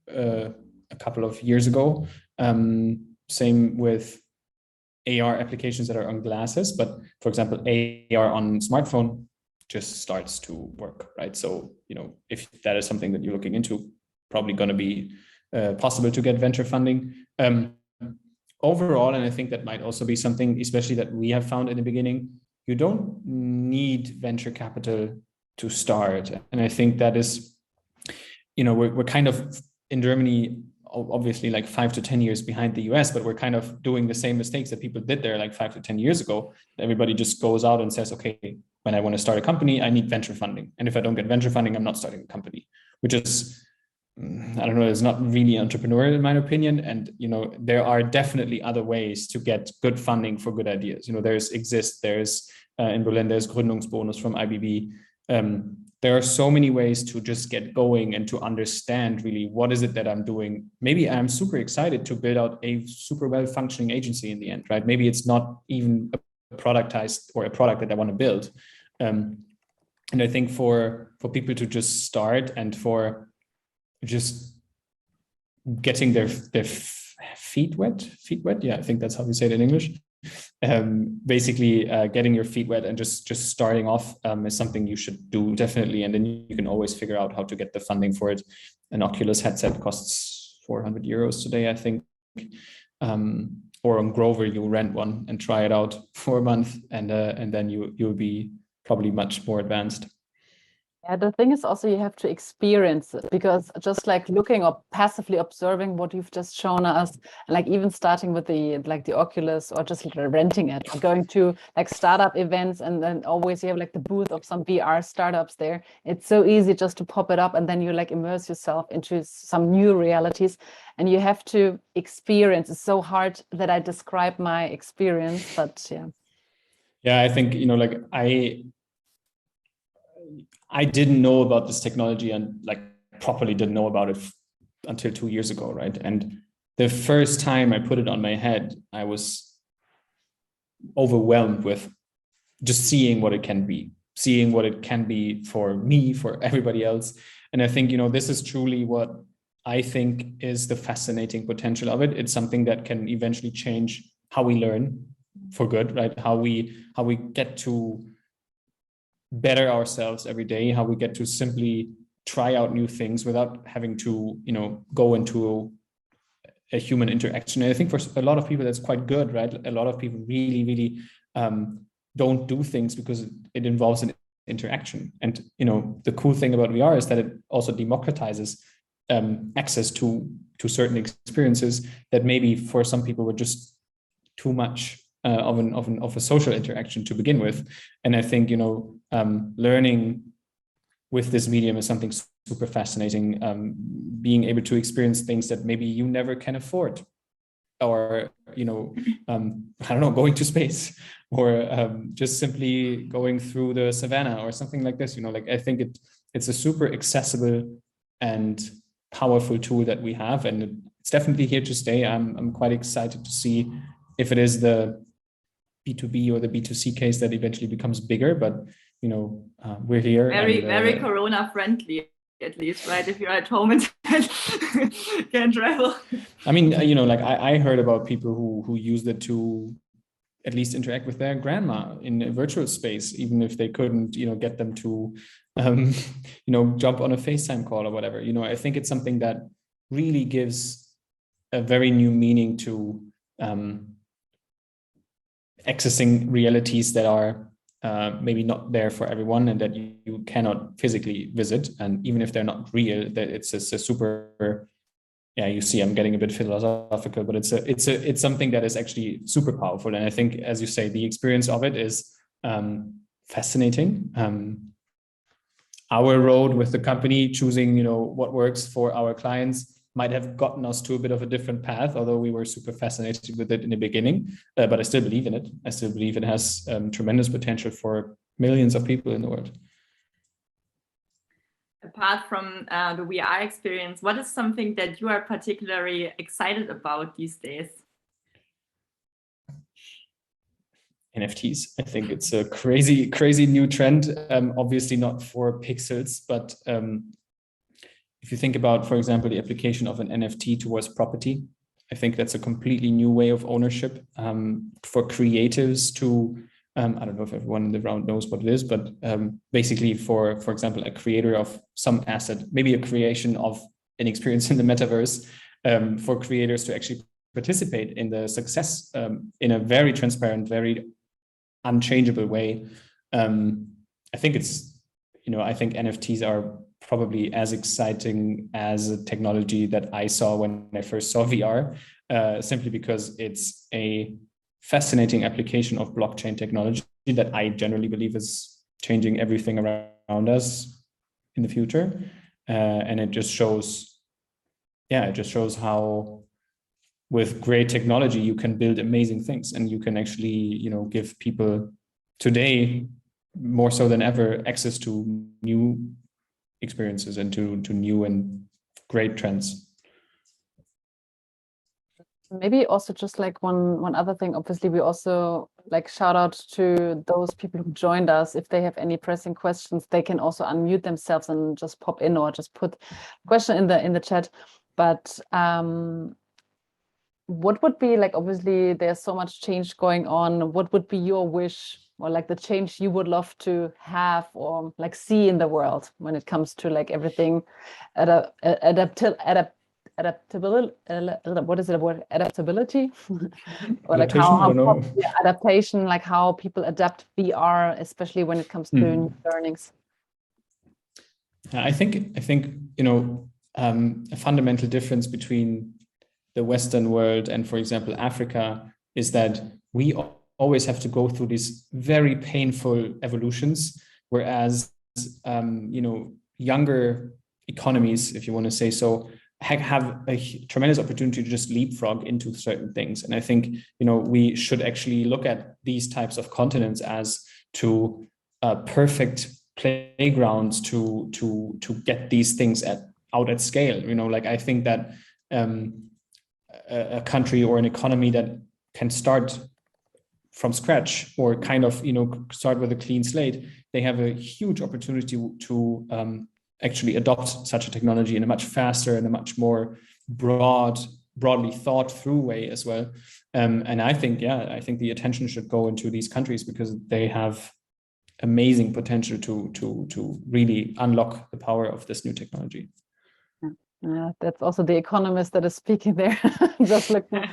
a couple of years ago. Same with AR applications that are on glasses, but for example, AR on smartphone just starts to work, right? So, if that is something that you're looking into, probably going to be possible to get venture funding. Overall, and I think that might also be something, especially that we have found in the beginning, you don't need venture capital to start. And I think that is, we're kind of in Germany, obviously like 5 to 10 years behind the US, but we're kind of doing the same mistakes that people did there like 5 to 10 years ago. Everybody just goes out and says, okay, when I want to start a company, I need venture funding. And if I don't get venture funding, I'm not starting a company, which is, I don't know, it's not really entrepreneurial in my opinion. And, there are definitely other ways to get good funding for good ideas. There's in Berlin, there's Gründungsbonus from IBB. There are so many ways to just get going and to understand really what is it that I'm doing. Maybe I'm super excited to build out a super well functioning agency in the end, right? Maybe it's not even a productized or a product that I want to build. And I think for people to just start and for just getting their feet wet. Yeah, I think that's how we say it in English. Basically getting your feet wet and just starting off is something you should do definitely, and then you can always figure out how to get the funding for it. An Oculus headset costs 400 euros today, I think, or on Grover you rent one and try it out for a month, and then you'll be probably much more advanced. Yeah, the thing is also you have to experience it, because just like looking or passively observing what you've just shown us, like even starting with the Oculus or just renting it, going to like startup events, and then always you have like the booth of some VR startups there. It's so easy just to pop it up, and then you like immerse yourself into some new realities, and you have to experience. It's so hard that I describe my experience, but yeah. Yeah, I think, like I didn't know about this technology and like properly didn't know about it until 2 years ago, right? And the first time I put it on my head, I was overwhelmed with just seeing what it can be for me, for everybody else. And I think, this is truly what I think is the fascinating potential of it. It's something that can eventually change how we learn for good, right? How we get to better ourselves every day, how we get to simply try out new things without having to, go into a human interaction. And I think for a lot of people, that's quite good, right? A lot of people really, really don't do things because it involves an interaction. And, the cool thing about VR is that it also democratizes access to certain experiences that maybe for some people were just too much of a social interaction to begin with. And I think, learning with this medium is something super fascinating. Being able to experience things that maybe you never can afford, or, I don't know, going to space, or just simply going through the savannah or something like this. I think it's a super accessible and powerful tool that we have, and it's definitely here to stay. I'm quite excited to see if it is the B2B or the B2C case that eventually becomes bigger, but we're here. Very Corona friendly, at least, right? If you're at home and can travel. I mean, I heard about people who used it to at least interact with their grandma in a virtual space, even if they couldn't, get them to, jump on a FaceTime call or whatever. I think it's something that really gives a very new meaning to accessing realities that are maybe not there for everyone and that you cannot physically visit. And even if they're not real, that it's a super, yeah, you see, I'm getting a bit philosophical, but it's something that is actually super powerful. And I think, as you say, the experience of it is fascinating. Our road with the company, choosing, what works for our clients, might have gotten us to a bit of a different path, although we were super fascinated with it in the beginning. But I still believe in it. I still believe it has tremendous potential for millions of people in the world. Apart from the VR experience, what is something that you are particularly excited about these days? NFTs. I think it's a crazy new trend. Obviously not for pixels, but if you think about, for example, the application of an NFT towards property, I think that's a completely new way of ownership for creatives to, I don't know if everyone in the round knows what it is, but basically for example, a creator of some asset, maybe a creation of an experience in the metaverse, for creators to actually participate in the success in a very transparent, very unchangeable way. I think I think NFTs are probably as exciting as a technology that I saw when I first saw VR, simply because it's a fascinating application of blockchain technology that I generally believe is changing everything around us in the future. And it just shows how with great technology, you can build amazing things, and you can actually, give people today more so than ever access to new experiences and to new and great trends. Maybe also just like one other thing. Obviously, we also like shout out to those people who joined us. If they have any pressing questions, they can also unmute themselves and just pop in or just put a question in the chat. But what would be like, obviously there's so much change going on. What would be your wish, or like the change you would love to have or like see in the world when it comes to like everything adaptability? What is the word? Adaptability? Or like how adaptation, like how people adapt VR, especially when it comes to new learnings. I think a fundamental difference between the Western world and, for example, Africa, is that we always have to go through these very painful evolutions, whereas younger economies, if you want to say so, have a tremendous opportunity to just leapfrog into certain things. And I think we should actually look at these types of continents as to perfect playgrounds to get these things out at scale. I think that a country or an economy that can start from scratch or kind of start with a clean slate, they have a huge opportunity to actually adopt such a technology in a much faster and a much more broadly thought through way as well. And I think the attention should go into these countries because they have amazing potential to really unlock the power of this new technology. That's also the economist that is speaking there. Just looking.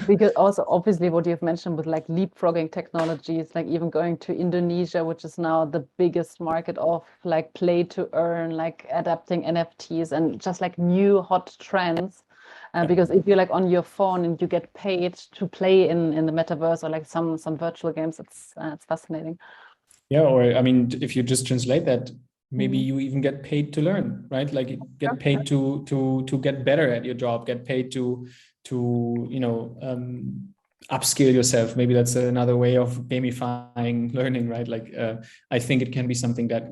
Because also obviously what you've mentioned with like leapfrogging technologies, like even going to Indonesia, which is now the biggest market of like play to earn, like adapting NFTs and just like new hot trends. Because if you're like on your phone and you get paid to play in the metaverse or like some virtual games, it's fascinating. Yeah, or I mean, if you just translate that, maybe you even get paid to learn, right? Like get paid to get better at your job, get paid to upskill yourself. Maybe that's another way of gamifying learning, right? Like I think it can be something that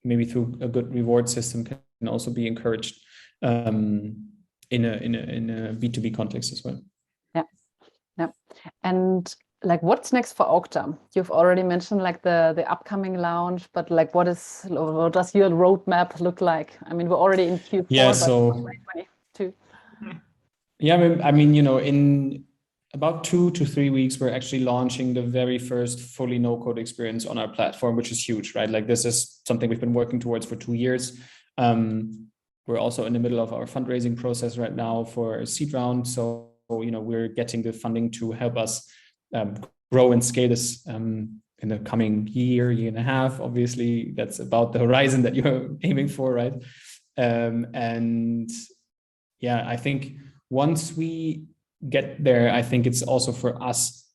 maybe through a good reward system can also be encouraged in a B2B context as well. Yeah. And like what's next for Octa? You've already mentioned like the upcoming launch, but like what does your roadmap look like? I mean, we're already in Q4, but 2022. Yeah, I mean, in about 2 to 3 weeks, we're actually launching the very first fully no-code experience on our platform, which is huge, right? Like this is something we've been working towards for 2 years. We're we're also in the middle of our fundraising process right now for a seed round. So, we're getting the funding to help us grow and scale this in the coming year and a half. Obviously, that's about the horizon that you're aiming for, right? And yeah, I think once we get there, I think it's also for us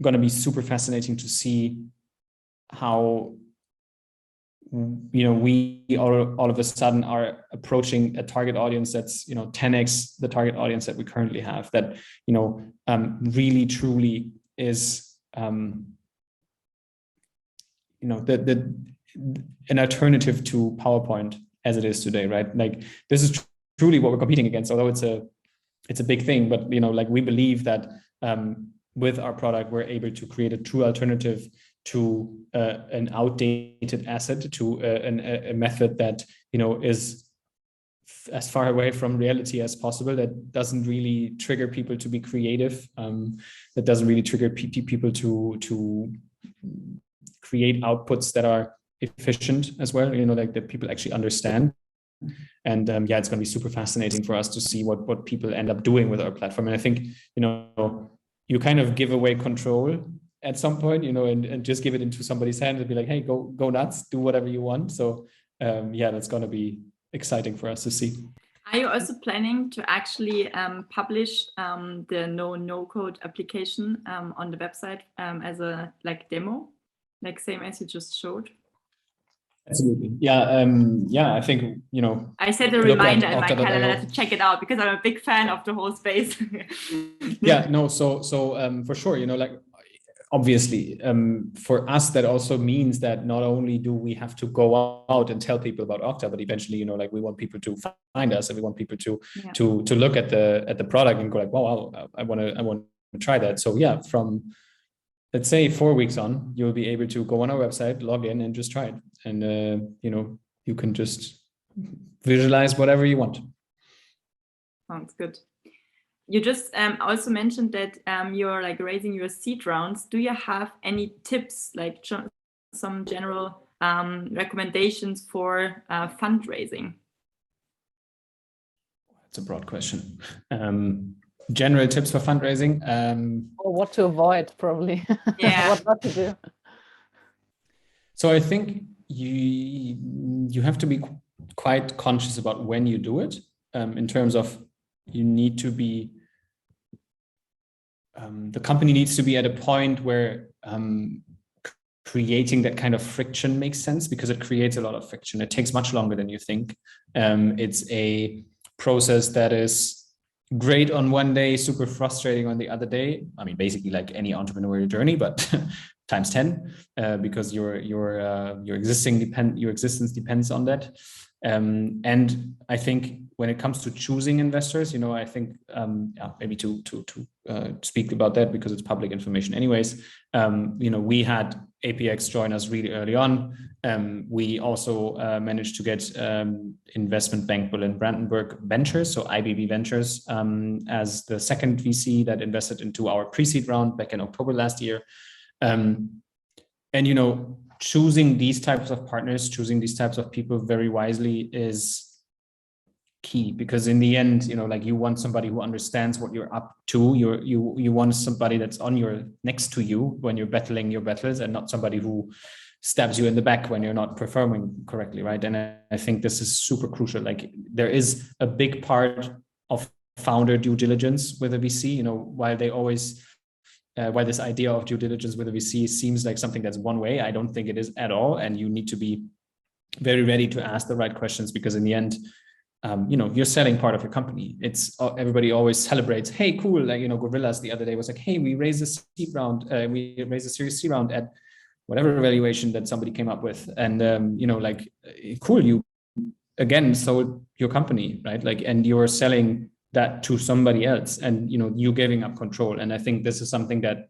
going to be super fascinating to see how we all of a sudden are approaching a target audience that's 10x the target audience that we currently have, that really truly is an alternative to PowerPoint as it is today, right? Like, this is truly what we're competing against, although it's a big thing. But we believe that with our product, we're able to create a true alternative to an outdated asset, to a method that is as far away from reality as possible, that doesn't really trigger people to be creative, that doesn't really trigger people to create outputs that are efficient as well, like that people actually understand. And it's going to be super fascinating for us to see what people end up doing with our platform. And I think you kind of give away control at some point, and just give it into somebody's hands and be like, hey, go nuts, do whatever you want. So that's going to be exciting for us to see. Are you also planning to actually publish the no code application on the website as a demo, same as you just showed? Absolutely. Yeah. I think, I set a reminder in my calendar to check it out, because I'm a big fan of the whole space. So for sure, obviously, for us, that also means that not only do we have to go out and tell people about Octa, but eventually, we want people to find us, and we want people to look at the product and go like, wow, I want to try that. So yeah, from, let's say, 4 weeks on, you'll be able to go on our website, log in, and just try it. And, you can just visualize whatever you want. Sounds good. You just also mentioned that you're raising your seed rounds. Do you have any tips, some general recommendations for fundraising? That's a broad question. General tips for fundraising? Or what to avoid, probably. Yeah. What not to do. So I think you have to be quite conscious about when you do it, in terms of, you need to be, the company needs to be at a point where creating that kind of friction makes sense, because it creates a lot of friction. It takes much longer than you think. It's a process that is great on one day, super frustrating on the other day. I mean, basically like any entrepreneurial journey, but times 10, because your existence depends on that. And I think when it comes to choosing investors, I think maybe to speak about that, because it's public information anyways. We had APX join us really early on. We also managed to get investment bank Berlin Brandenburg Ventures, so IBB Ventures, as the second VC that invested into our pre-seed round back in October last year. And choosing these types of partners, choosing these types of people very wisely is key, because in the end, you want somebody who understands what you're up to. You want somebody that's next to you when you're battling your battles, and not somebody who stabs you in the back when you're not performing correctly, right? And I think this is super crucial. There is a big part of founder due diligence with a VC, while they always why this idea of due diligence with a VC seems like something that's one way. I don't think it is at all. And you need to be very ready to ask the right questions, because in the end, you're selling part of your company. It's everybody always celebrates, hey, cool. Gorillas the other day was like, hey, we raised a seed round. We raised a Series C round at whatever valuation that somebody came up with. And, cool. You again sold your company, right? And you're selling that to somebody else, and you giving up control. And I think this is something that,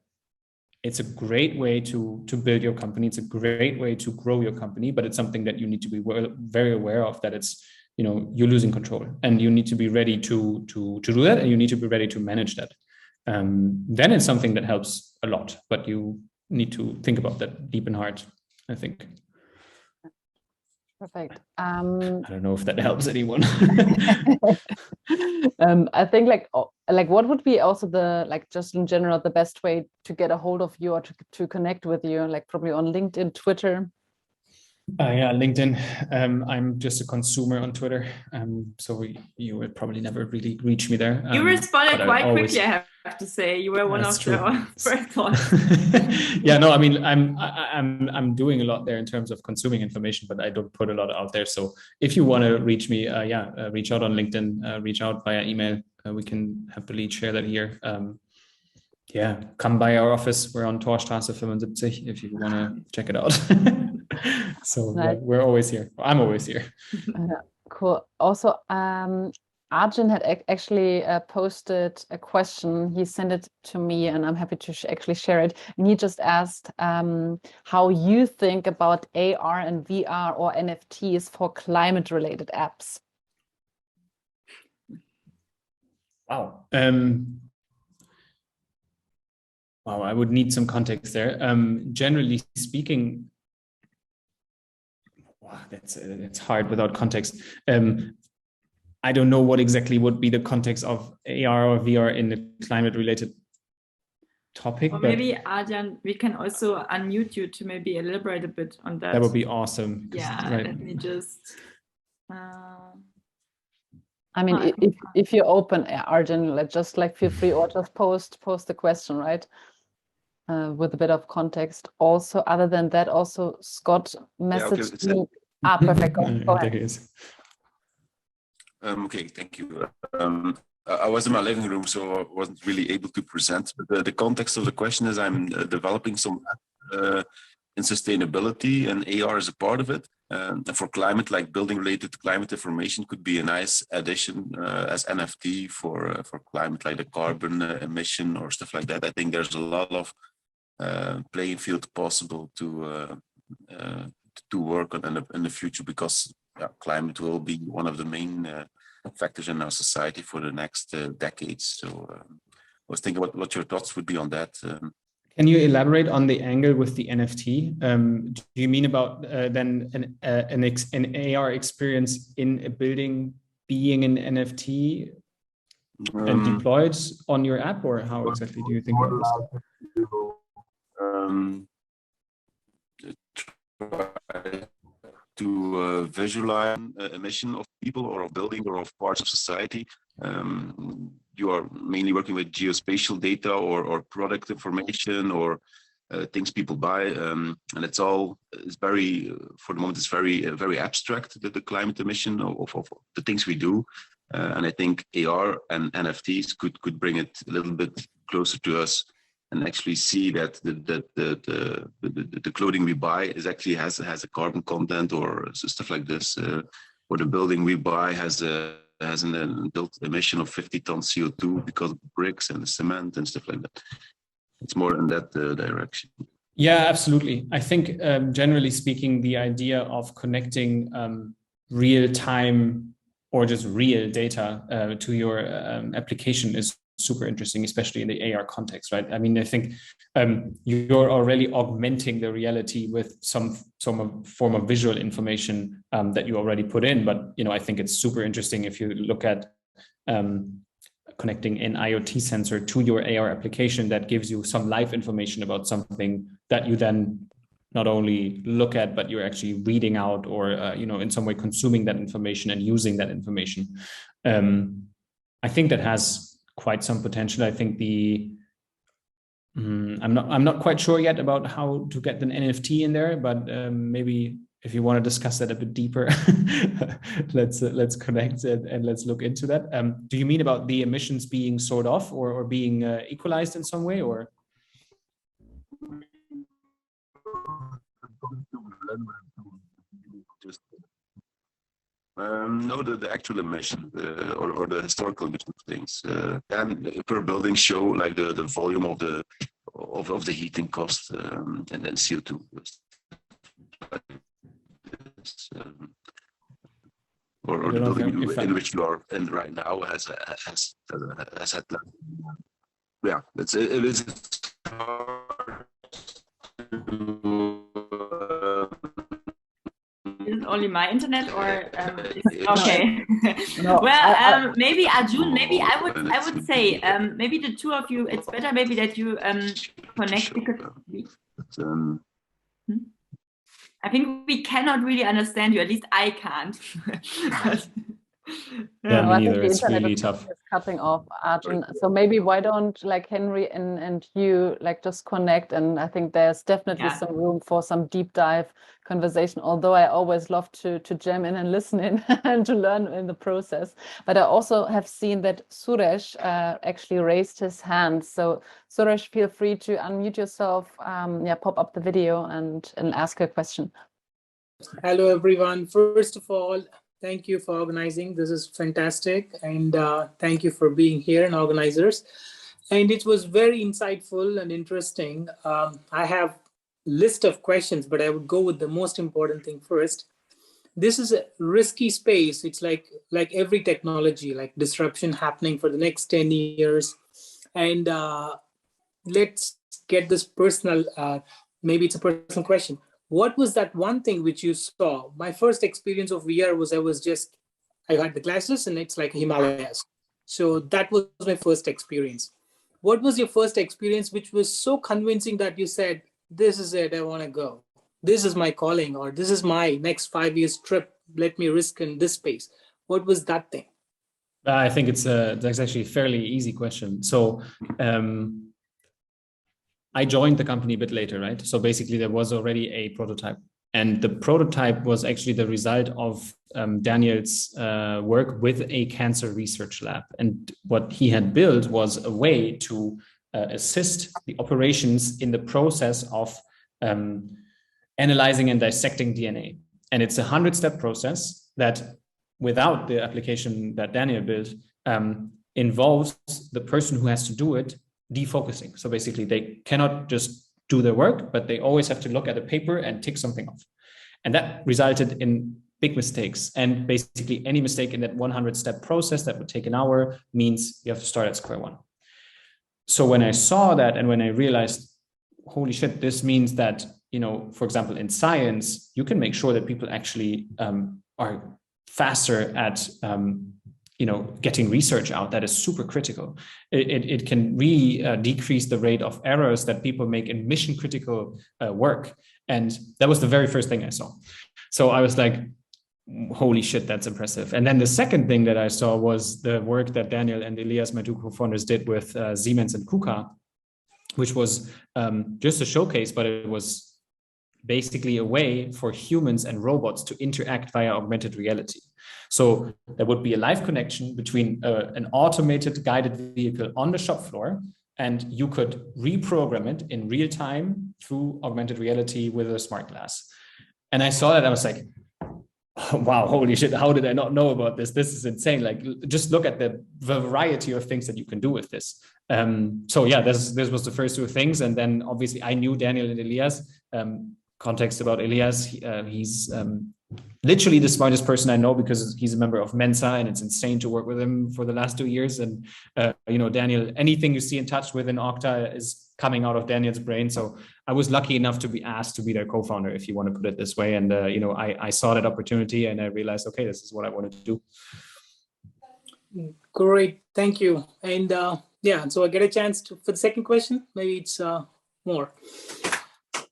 it's a great way to build your company. It's a great way to grow your company, but it's something that you need to be very aware of, that it's, you're losing control, and you need to be ready to do that, and you need to be ready to manage that. Then it's something that helps a lot, but you need to think about that deep and hard, I think. Perfect. I don't know if that helps anyone. I think like what would be also the, like, just in general, the best way to get a hold of you or to connect with you, like probably on LinkedIn, Twitter? Yeah, LinkedIn. I'm just a consumer on Twitter, so you would probably never really reach me there. You responded but quite quickly, I have to say. You were one of the first ones. Yeah, no, I mean, I'm doing a lot there in terms of consuming information, but I don't put a lot out there. So if you want to reach me, reach out on LinkedIn, reach out via email. We can happily share that here. Yeah, come by our office. We're on Torstraße 75 if you want to check it out. So Nice. we're always here. I'm always here. Cool. Also, Arjun had actually posted a question. He sent it to me, and I'm happy to actually share it. And he just asked how you think about AR and VR or NFTs for climate-related apps. Wow. Wow, I would need some context there. Generally speaking, wow, it's hard without context. I don't know what exactly would be the context of AR or VR in the climate-related topic. Or maybe, Arjan, we can also unmute you to maybe elaborate a bit on that. That would be awesome. Yeah, right. let me just... I mean, if you open Arjun, let's just like feel free, or just post the question, right? With a bit of context. Also, other than that, also Scott messaged me. Perfect. Go ahead. There he is. Okay, thank you. I was in my living room, so I wasn't really able to present. But the context of the question is I'm developing some in sustainability, and AR is a part of it. And for climate, like building-related climate information could be a nice addition as NFT for climate, like the carbon emission or stuff like that. I think there's a lot of playing field possible to work on in the future, because climate will be one of the main factors in our society for the next decades. So I was thinking what your thoughts would be on that. Can you elaborate on the angle with the NFT? Do you mean about then an AR experience in a building being an NFT and deployed on your app, or how exactly do you think about this? To visualize emission of people or of building or of parts of society. You are mainly working with geospatial data or product information or things people buy, and it's very, for the moment, it's very abstract, the climate emission of the things we do. And I think AR and NFTs could bring it a little bit closer to us, and actually see that the clothing we buy is actually has a carbon content or stuff like this, or the building we buy has an built emission of 50 tons CO2 because of bricks and the cement and stuff like that. It's more in that direction. Yeah, absolutely. I think generally speaking, the idea of connecting real time or just real data to your application is super interesting, especially in the AR context, right? I mean, I think you're already augmenting the reality with some form of visual information that you already put in. But, I think it's super interesting if you look at connecting an IoT sensor to your AR application that gives you some live information about something that you then not only look at, but you're actually reading out or, in some way consuming that information and using that information. I think that has quite some potential. I think I'm not quite sure yet about how to get an NFT in there, but maybe if you want to discuss that a bit deeper, let's connect and let's look into that. Do you mean about the emissions being sort of or being equalized in some way, or? No, the actual emission or the historical emission things, and per building show like the volume of the heating cost, and then CO2. Or the building in which you are in right now has had that. Yeah, it is hard to only my internet, or okay? No, Well, maybe Arjun. Maybe I would say maybe the two of you. It's better maybe that you connect, because I think we cannot really understand you. At least I can't. Yeah, No, me I think neither. the It's internet really is tough. cutting off, Arjun. So maybe why don't like Henri and you like just connect, and I think there's definitely Yeah. some room for some deep dive conversation. Although I always love to jam in and listen in and to learn in the process. But I also have seen that Suresh actually raised his hand. So Suresh, feel free to unmute yourself, yeah, pop up the video and ask a question. Hello, everyone. First of all, thank you for organizing. This is fantastic. And thank you for being here and organizers. And it was very insightful and interesting. I have a list of questions, but I would go with the most important thing first. This is a risky space. It's like every technology, like disruption happening for the next 10 years. And let's get this personal. Maybe it's a personal question. What was that one thing which you saw? My first experience of VR was I had the glasses and it's like Himalayas. So that was my first experience. What was your first experience which was so convincing that you said, this is it, I want to go. This is my calling, or this is my next 5 years trip. Let me risk in this space. What was that thing? I think that's actually a fairly easy question. So I joined the company a bit later, right? So basically there was already a prototype, and the prototype was actually the result of Daniel's work with a cancer research lab. And what he had built was a way to assist the operations in the process of analyzing and dissecting DNA. And it's a 100-step process that, without the application that Daniel built, involves the person who has to do it defocusing. So basically they cannot just do their work, but they always have to look at a paper and tick something off. And that resulted in big mistakes. And basically any mistake in that 100-step process that would take an hour means you have to start at square one. So when I saw that, and when I realized, holy shit, this means that, you know, for example, in science, you can make sure that people actually are faster at you know, getting research out. That is super critical. It can really decrease the rate of errors that people make in mission critical work. And that was the very first thing I saw. So I was like, holy shit, that's impressive. And then the second thing that I saw was the work that Daniel and Elias, my two co-founders, did with Siemens and KUKA, which was just a showcase, but it was basically a way for humans and robots to interact via augmented reality. So there would be a live connection between an automated guided vehicle on the shop floor, and you could reprogram it in real time through augmented reality with a smart glass. And I saw that, I was like, oh, wow, holy shit, how did I not know about this? This is insane. Like, just look at the variety of things that you can do with this. So yeah, this was the first two things. And then obviously I knew Daniel and Elias. Context about Elias, he's literally the smartest person I know, because he's a member of Mensa, and it's insane to work with him for the last 2 years. And you know, Daniel, anything you see in touch within Octa is coming out of Daniel's brain. So I was lucky enough to be asked to be their co-founder, if you want to put it this way. And you know, I saw that opportunity and I realized, okay, this is what I wanted to do. Great, thank you. And yeah, so I get a chance for the second question. Maybe it's more.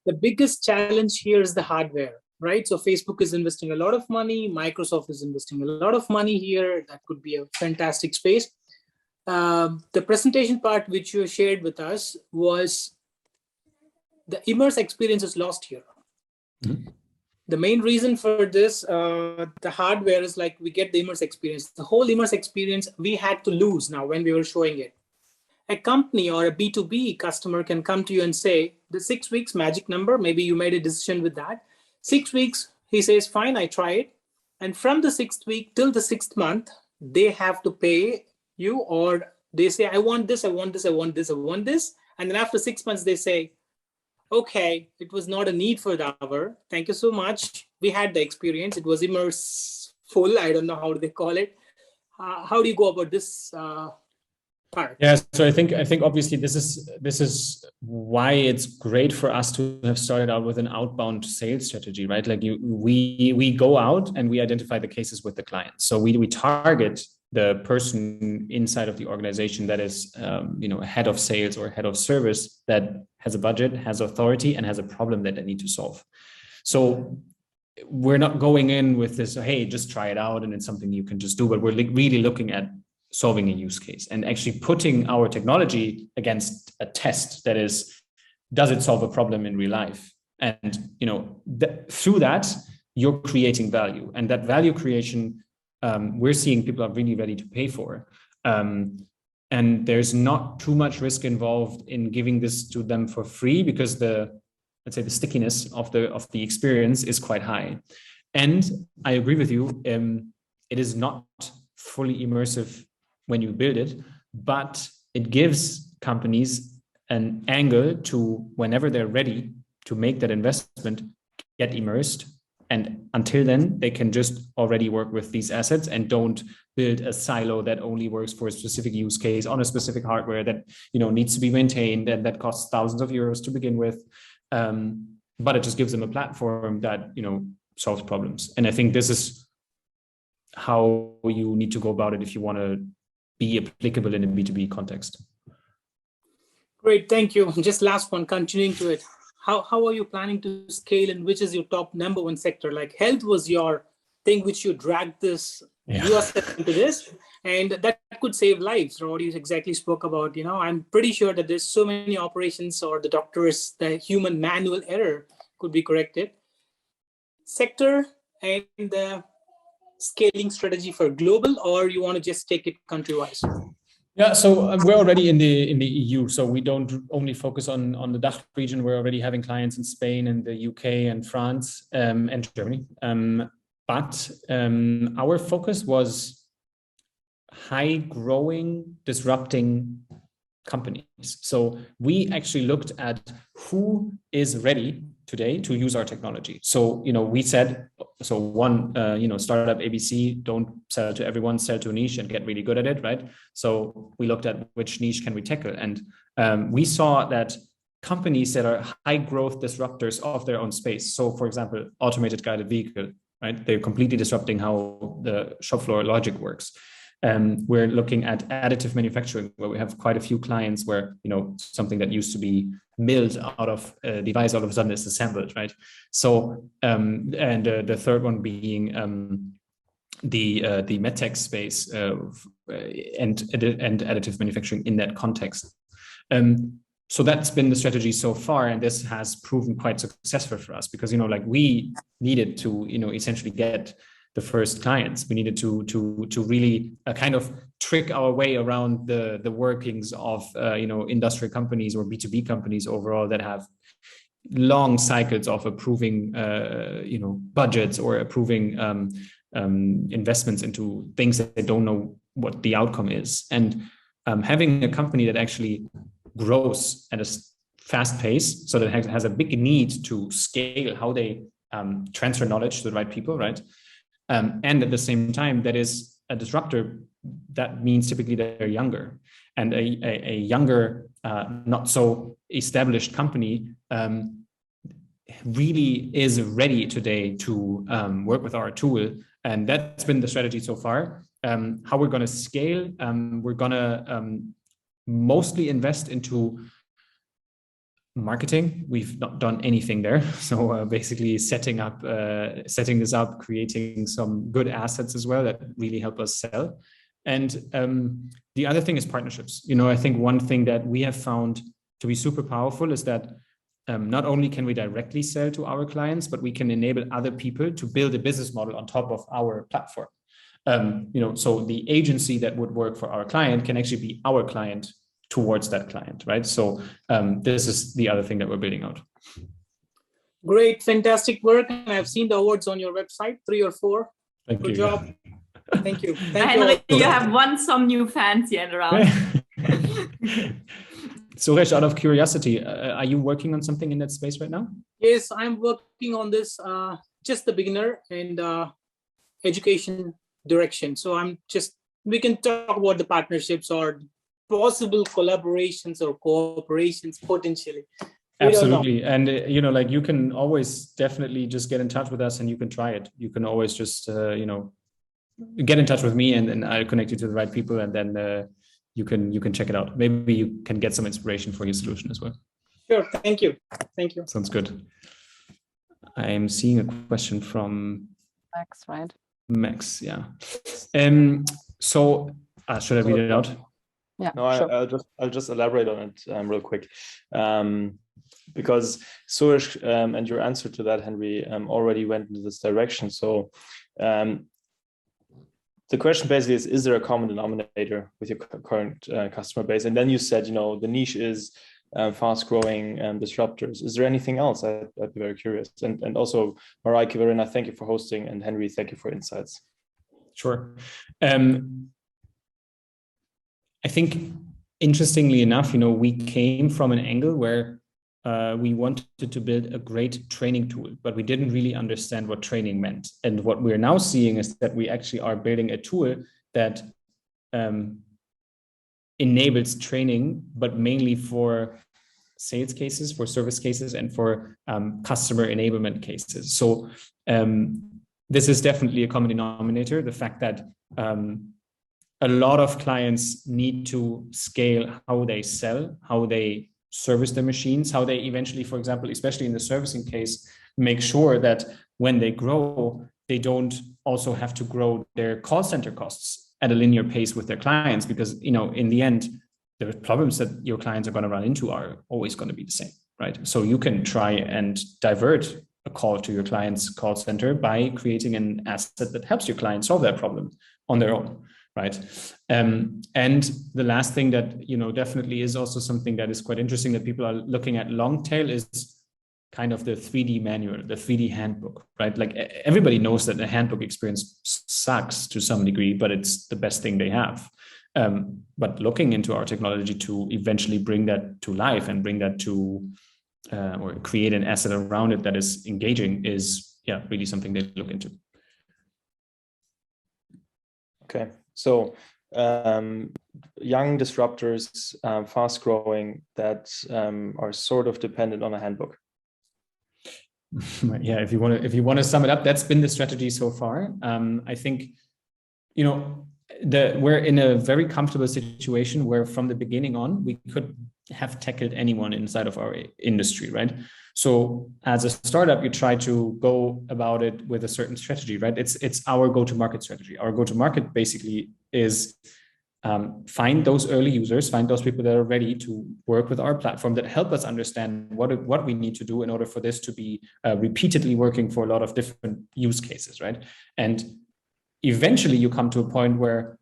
The biggest challenge here is the hardware, right? So Facebook is investing a lot of money. Microsoft is investing a lot of money here. That could be a fantastic space. The presentation part which you shared with us was the immerse experience is lost here. Mm-hmm. The main reason for this, the hardware is like we get the immerse experience. The whole immerse experience we had to lose now when we were showing it. A company or a B2B customer can come to you and say, the 6 weeks magic number, maybe you made a decision with that. 6 weeks, he says, fine, I try it. And from the 6th week till the 6th month, they have to pay you, or they say, I want this, I want this, I want this, I want this. And then after 6 months, they say, okay, it was not a need for the hour. Thank you so much. We had the experience. It was immerseful. I don't know how they call it. How do you go about this part. Yeah, so I think obviously this is why it's great for us to have started out with an outbound sales strategy, right? Like we go out and we identify the cases with the client. So we target the person inside of the organization that is a head of sales or head of service that has a budget, has authority, and has a problem that they need to solve. So we're not going in with this, hey, just try it out and it's something you can just do, but we're really looking at solving a use case and actually putting our technology against a test that is, does it solve a problem in real life? And through that, you're creating value, and that value creation, we're seeing people are really ready to pay for. And there's not too much risk involved in giving this to them for free, because let's say the stickiness of the experience is quite high. And I agree with you, it is not fully immersive when you build it, but it gives companies an angle to, whenever they're ready to make that investment, get immersed. And until then, they can just already work with these assets and don't build a silo that only works for a specific use case on a specific hardware that needs to be maintained and that costs thousands of euros to begin with. But it just gives them a platform that solves problems. And I think this is how you need to go about it if you want to be applicable in a B2B context. Great, thank you. Just last one, continuing to it. How are you planning to scale, and which is your top number one sector? Like health was your thing, which you dragged this yourself into this, and that could save lives, or what you exactly spoke about. I'm pretty sure that there's so many operations or the doctors, the human manual error could be corrected. Sector and the scaling strategy for global, or you want to just take it country-wise? Yeah, so we're already in the EU, so we don't only focus on the DACH region. We're already having clients in Spain and the UK and France and Germany. But our focus was high growing, disrupting companies. So we actually looked at who is ready today to use our technology. So, we said, one, startup ABC, don't sell to everyone, sell to a niche and get really good at it, right? So we looked at which niche can we tackle. And we saw that companies that are high growth disruptors of their own space. So for example, automated guided vehicle, right? They're completely disrupting how the shop floor logic works. We're looking at additive manufacturing, where we have quite a few clients where, something that used to be milled out of a device all of a sudden is assembled, right? So, and the third one being the medtech space and additive manufacturing in that context. So that's been the strategy so far, and this has proven quite successful for us because, we needed to, essentially get the first clients. We needed to really kind of trick our way around the workings of industrial companies or B2B companies overall that have long cycles of approving budgets or approving investments into things that they don't know what the outcome is. And having a company that actually grows at a fast pace, so that has a big need to scale how they transfer knowledge to the right people, right? And at the same time, that is a disruptor. That means typically they're younger, and a younger, not so established company really is ready today to work with our tool. And that's been the strategy so far. How we're going to scale, we're going to mostly invest into marketing. We've not done anything there. So basically setting this up, creating some good assets as well that really help us sell. And the other thing is partnerships. I think one thing that we have found to be super powerful is that not only can we directly sell to our clients, but we can enable other people to build a business model on top of our platform. So the agency that would work for our client can actually be our client towards that client, right? So this is the other thing that we're building out. Great, fantastic work. And I've seen the awards on your website, 3 or 4. Good job. Thank you. Henri, you have won some new fans yet around. Suresh, out of curiosity, are you working on something in that space right now? Yes, I'm working on this, just the beginner and education direction. So we can talk about the partnerships or possible collaborations or cooperations potentially? Absolutely. And, you know, like you can always definitely just get in touch with us and you can try it. You can always just, you know, get in touch with me and I'll connect you to the right people. And then you can check it out. Maybe you can get some inspiration for your solution as well. Sure. Thank you. Thank you. Sounds good. I'm seeing a question from Max, right? Max, yeah. So should I read it out? Yeah. No, sure. I'll just elaborate on it real quick, because Suresh and your answer to that, Henri, already went into this direction. So the question basically is there a common denominator with your current customer base? And then you said, you know, the niche is fast-growing disruptors. Is there anything else? I'd be very curious. And also, Mareike, Verena, thank you for hosting, and Henri, thank you for insights. Sure. I think, interestingly enough, you know, we came from an angle where we wanted to build a great training tool, but we didn't really understand what training meant. And what we're now seeing is that we actually are building a tool that enables training, but mainly for sales cases, for service cases, and for customer enablement cases. So this is definitely a common denominator, the fact that a lot of clients need to scale how they sell, how they service their machines, how they eventually, for example, especially in the servicing case, make sure that when they grow, they don't also have to grow their call center costs at a linear pace with their clients, because, you know, in the end, the problems that your clients are going to run into are always going to be the same, right? So you can try and divert a call to your client's call center by creating an asset that helps your client solve that problem on their own, right? And the last thing that, you know, definitely is also something that is quite interesting that people are looking at long tail is kind of the 3D manual, the 3D handbook, right? Like everybody knows that the handbook experience sucks to some degree, but it's the best thing they have. But looking into our technology to eventually bring that to life and bring that to, or create an asset around it that is engaging is, yeah, really something they look into. Okay, so young disruptors, fast growing, that are sort of dependent on a handbook. Yeah, if you want to sum it up, that's been the strategy so far. I think, you know, we're in a very comfortable situation where from the beginning on, we could have tackled anyone inside of our industry, right? So as a startup, you try to go about it with a certain strategy, right? It's our go-to-market strategy. Our go-to-market basically is find those early users, find those people that are ready to work with our platform, that help us understand what we need to do in order for this to be repeatedly working for a lot of different use cases, right? And eventually you come to a point where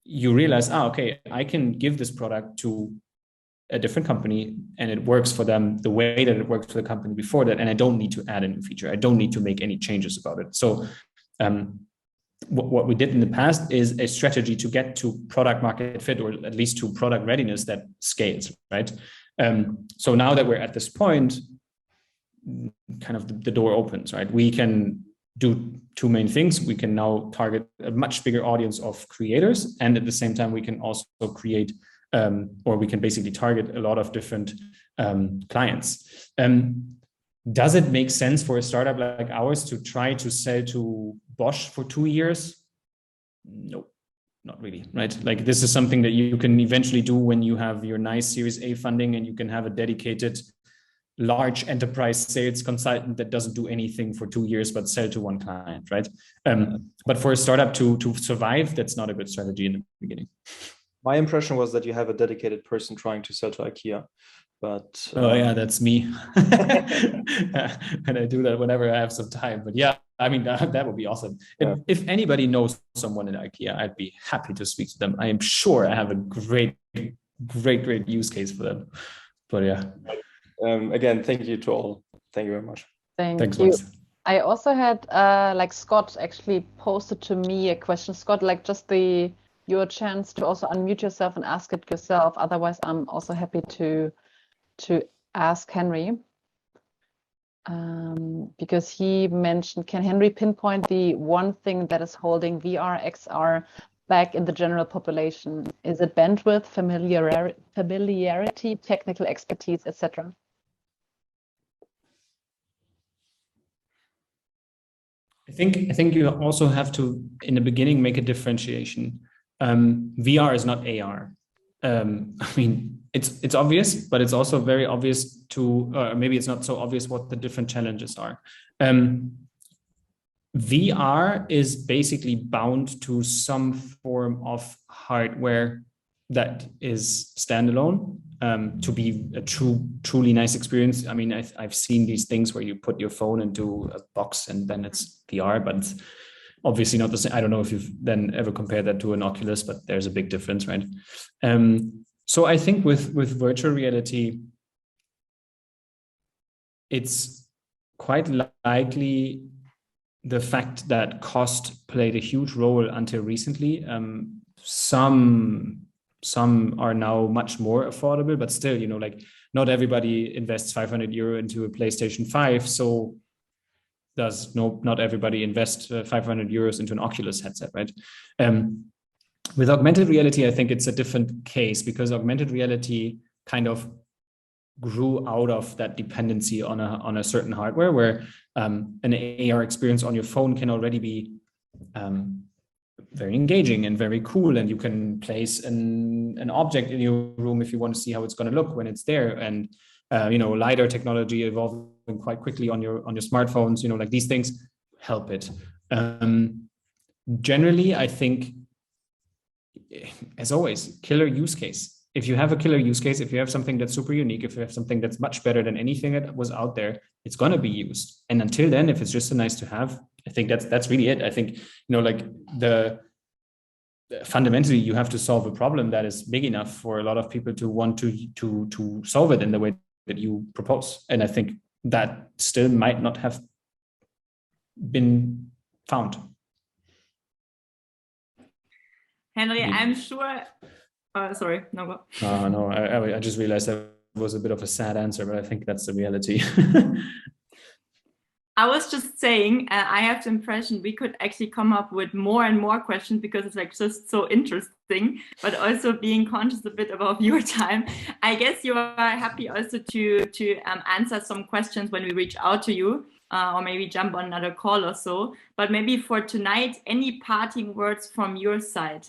you realize, okay, I can give this product to a different company and it works for them the way that it worked for the company before that, and I don't need to add a new feature. I don't need to make any changes about it. So what we did in the past is a strategy to get to product market fit, or at least to product readiness that scales, right? So now that we're at this point, kind of the door opens, right? We can do two main things. We can now target a much bigger audience of creators, and at the same time, we can also create, or we can basically target a lot of different clients. Does it make sense for a startup like ours to try to sell to Bosch for 2 years? No, not really, right? Like this is something that you can eventually do when you have your nice Series A funding and you can have a dedicated large enterprise sales consultant that doesn't do anything for 2 years but sell to one client, right? But for a startup to survive, that's not a good strategy in the beginning. My impression was that you have a dedicated person trying to sell to IKEA, but oh yeah, that's me. And I do that whenever I have some time. But yeah, I mean that would be awesome. Yeah. If anybody knows someone in IKEA, I'd be happy to speak to them. I am sure I have a great use case for them. But yeah. Again, thank you to all. Thank you very much. Thanks, you. Max. I also had like Scott actually posted to me a question. Scott, like just your chance to also unmute yourself and ask it yourself. Otherwise, I'm also happy to ask Henri. Because he mentioned, can Henri pinpoint the one thing that is holding VR, XR back in the general population? Is it bandwidth, familiarity, technical expertise, etc.? I think you also have to, in the beginning, make a differentiation. VR is not AR. I mean, it's obvious, but it's also very obvious to, maybe it's not so obvious what the different challenges are. VR is basically bound to some form of hardware that is standalone to be a truly nice experience. I mean, I've seen these things where you put your phone into a box and then it's VR, but it's obviously not the same. I don't know if you've then ever compared that to an Oculus, but there's a big difference, right? So I think with virtual reality, it's quite likely the fact that cost played a huge role until recently. Some are now much more affordable, but still, you know, like not everybody invests 500 euro into a PlayStation 5. So not everybody invest 500 euros into an Oculus headset, right? With augmented reality, I think it's a different case because augmented reality kind of grew out of that dependency on a certain hardware where an AR experience on your phone can already be very engaging and very cool, and you can place an object in your room if you want to see how it's going to look when it's there, and you know, LiDAR technology evolving quite quickly on your smartphones, you know, like these things help it. Generally, I think, as always, killer use case. If you have a killer use case, if you have something that's super unique, if you have something that's much better than anything that was out there, it's going to be used. And until then, if it's just a nice to have, I think that's really it. I think, you know, like fundamentally, you have to solve a problem that is big enough for a lot of people to want to solve it in the way that you propose. And I think that still might not have been found. Henri, I'm sure. Sorry, no, go. No, I just realized that was a bit of a sad answer, but I think that's the reality. I was just saying, I have the impression we could actually come up with more and more questions because it's like just so interesting, but also being conscious a bit about your time. I guess you are happy also to answer some questions when we reach out to you, or maybe jump on another call or so. But maybe for tonight, any parting words from your side?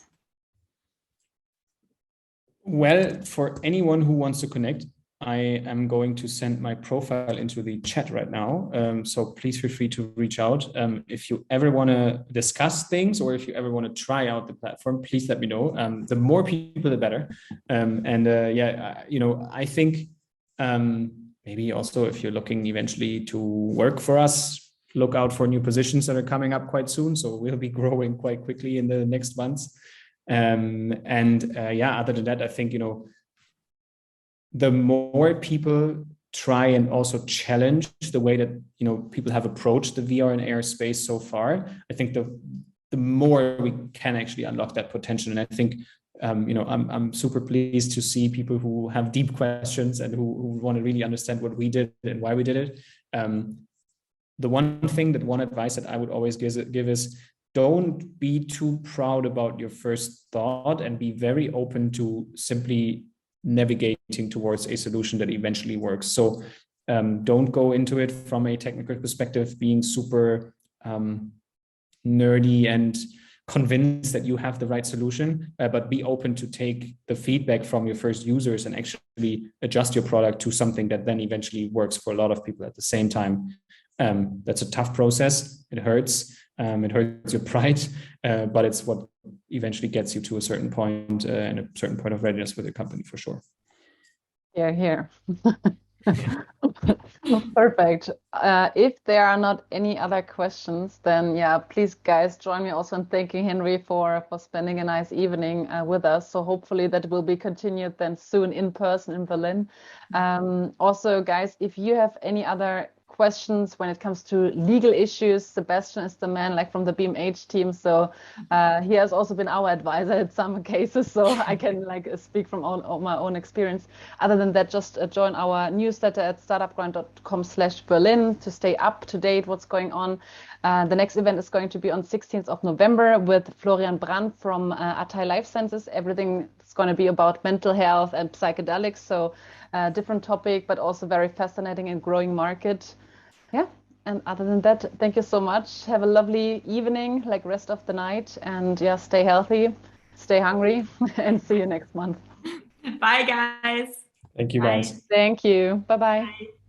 Well, for anyone who wants to connect, I am going to send my profile into the chat right now. So please feel free to reach out. If you ever want to discuss things or if you ever want to try out the platform, please let me know. The more people, the better. You know, I think maybe also if you're looking eventually to work for us, look out for new positions that are coming up quite soon. So we'll be growing quite quickly in the next months. Other than that, I think, you know, the more people try and also challenge the way that, you know, people have approached the VR and AR space so far, I think the more we can actually unlock that potential. And I think, you know, I'm super pleased to see people who have deep questions and who want to really understand what we did and why we did it. The one advice that I would always give is, don't be too proud about your first thought and be very open to simply navigating towards a solution that eventually works. So don't go into it from a technical perspective, being super nerdy and convinced that you have the right solution, but be open to take the feedback from your first users and actually adjust your product to something that then eventually works for a lot of people at the same time. That's a tough process. It hurts. It hurts your pride, but it's what eventually gets you to a certain point and a certain point of readiness with your company for sure. Yeah, here. Perfect. If there are not any other questions, then yeah, please guys join me also in thanking Henri for spending a nice evening with us. So hopefully that will be continued then soon in person in Berlin. Also guys, if you have any other questions when it comes to legal issues, Sebastian is the man, like from the BMH team. So he has also been our advisor in some cases. So I can like speak from all my own experience. Other than that, just join our newsletter at startupgrind.com/Berlin to stay up to date what's going on. The next event is going to be on 16th of November with Florian Brandt from Atai Life Sciences. Everything is going to be about mental health and psychedelics. So different topic, but also very fascinating and growing market. Yeah. And other than that, thank you so much. Have a lovely evening, like rest of the night. And yeah, stay healthy, stay hungry, and see you next month. Bye, guys. Thank you, Bye. guys. Thank you. Bye-bye. Bye.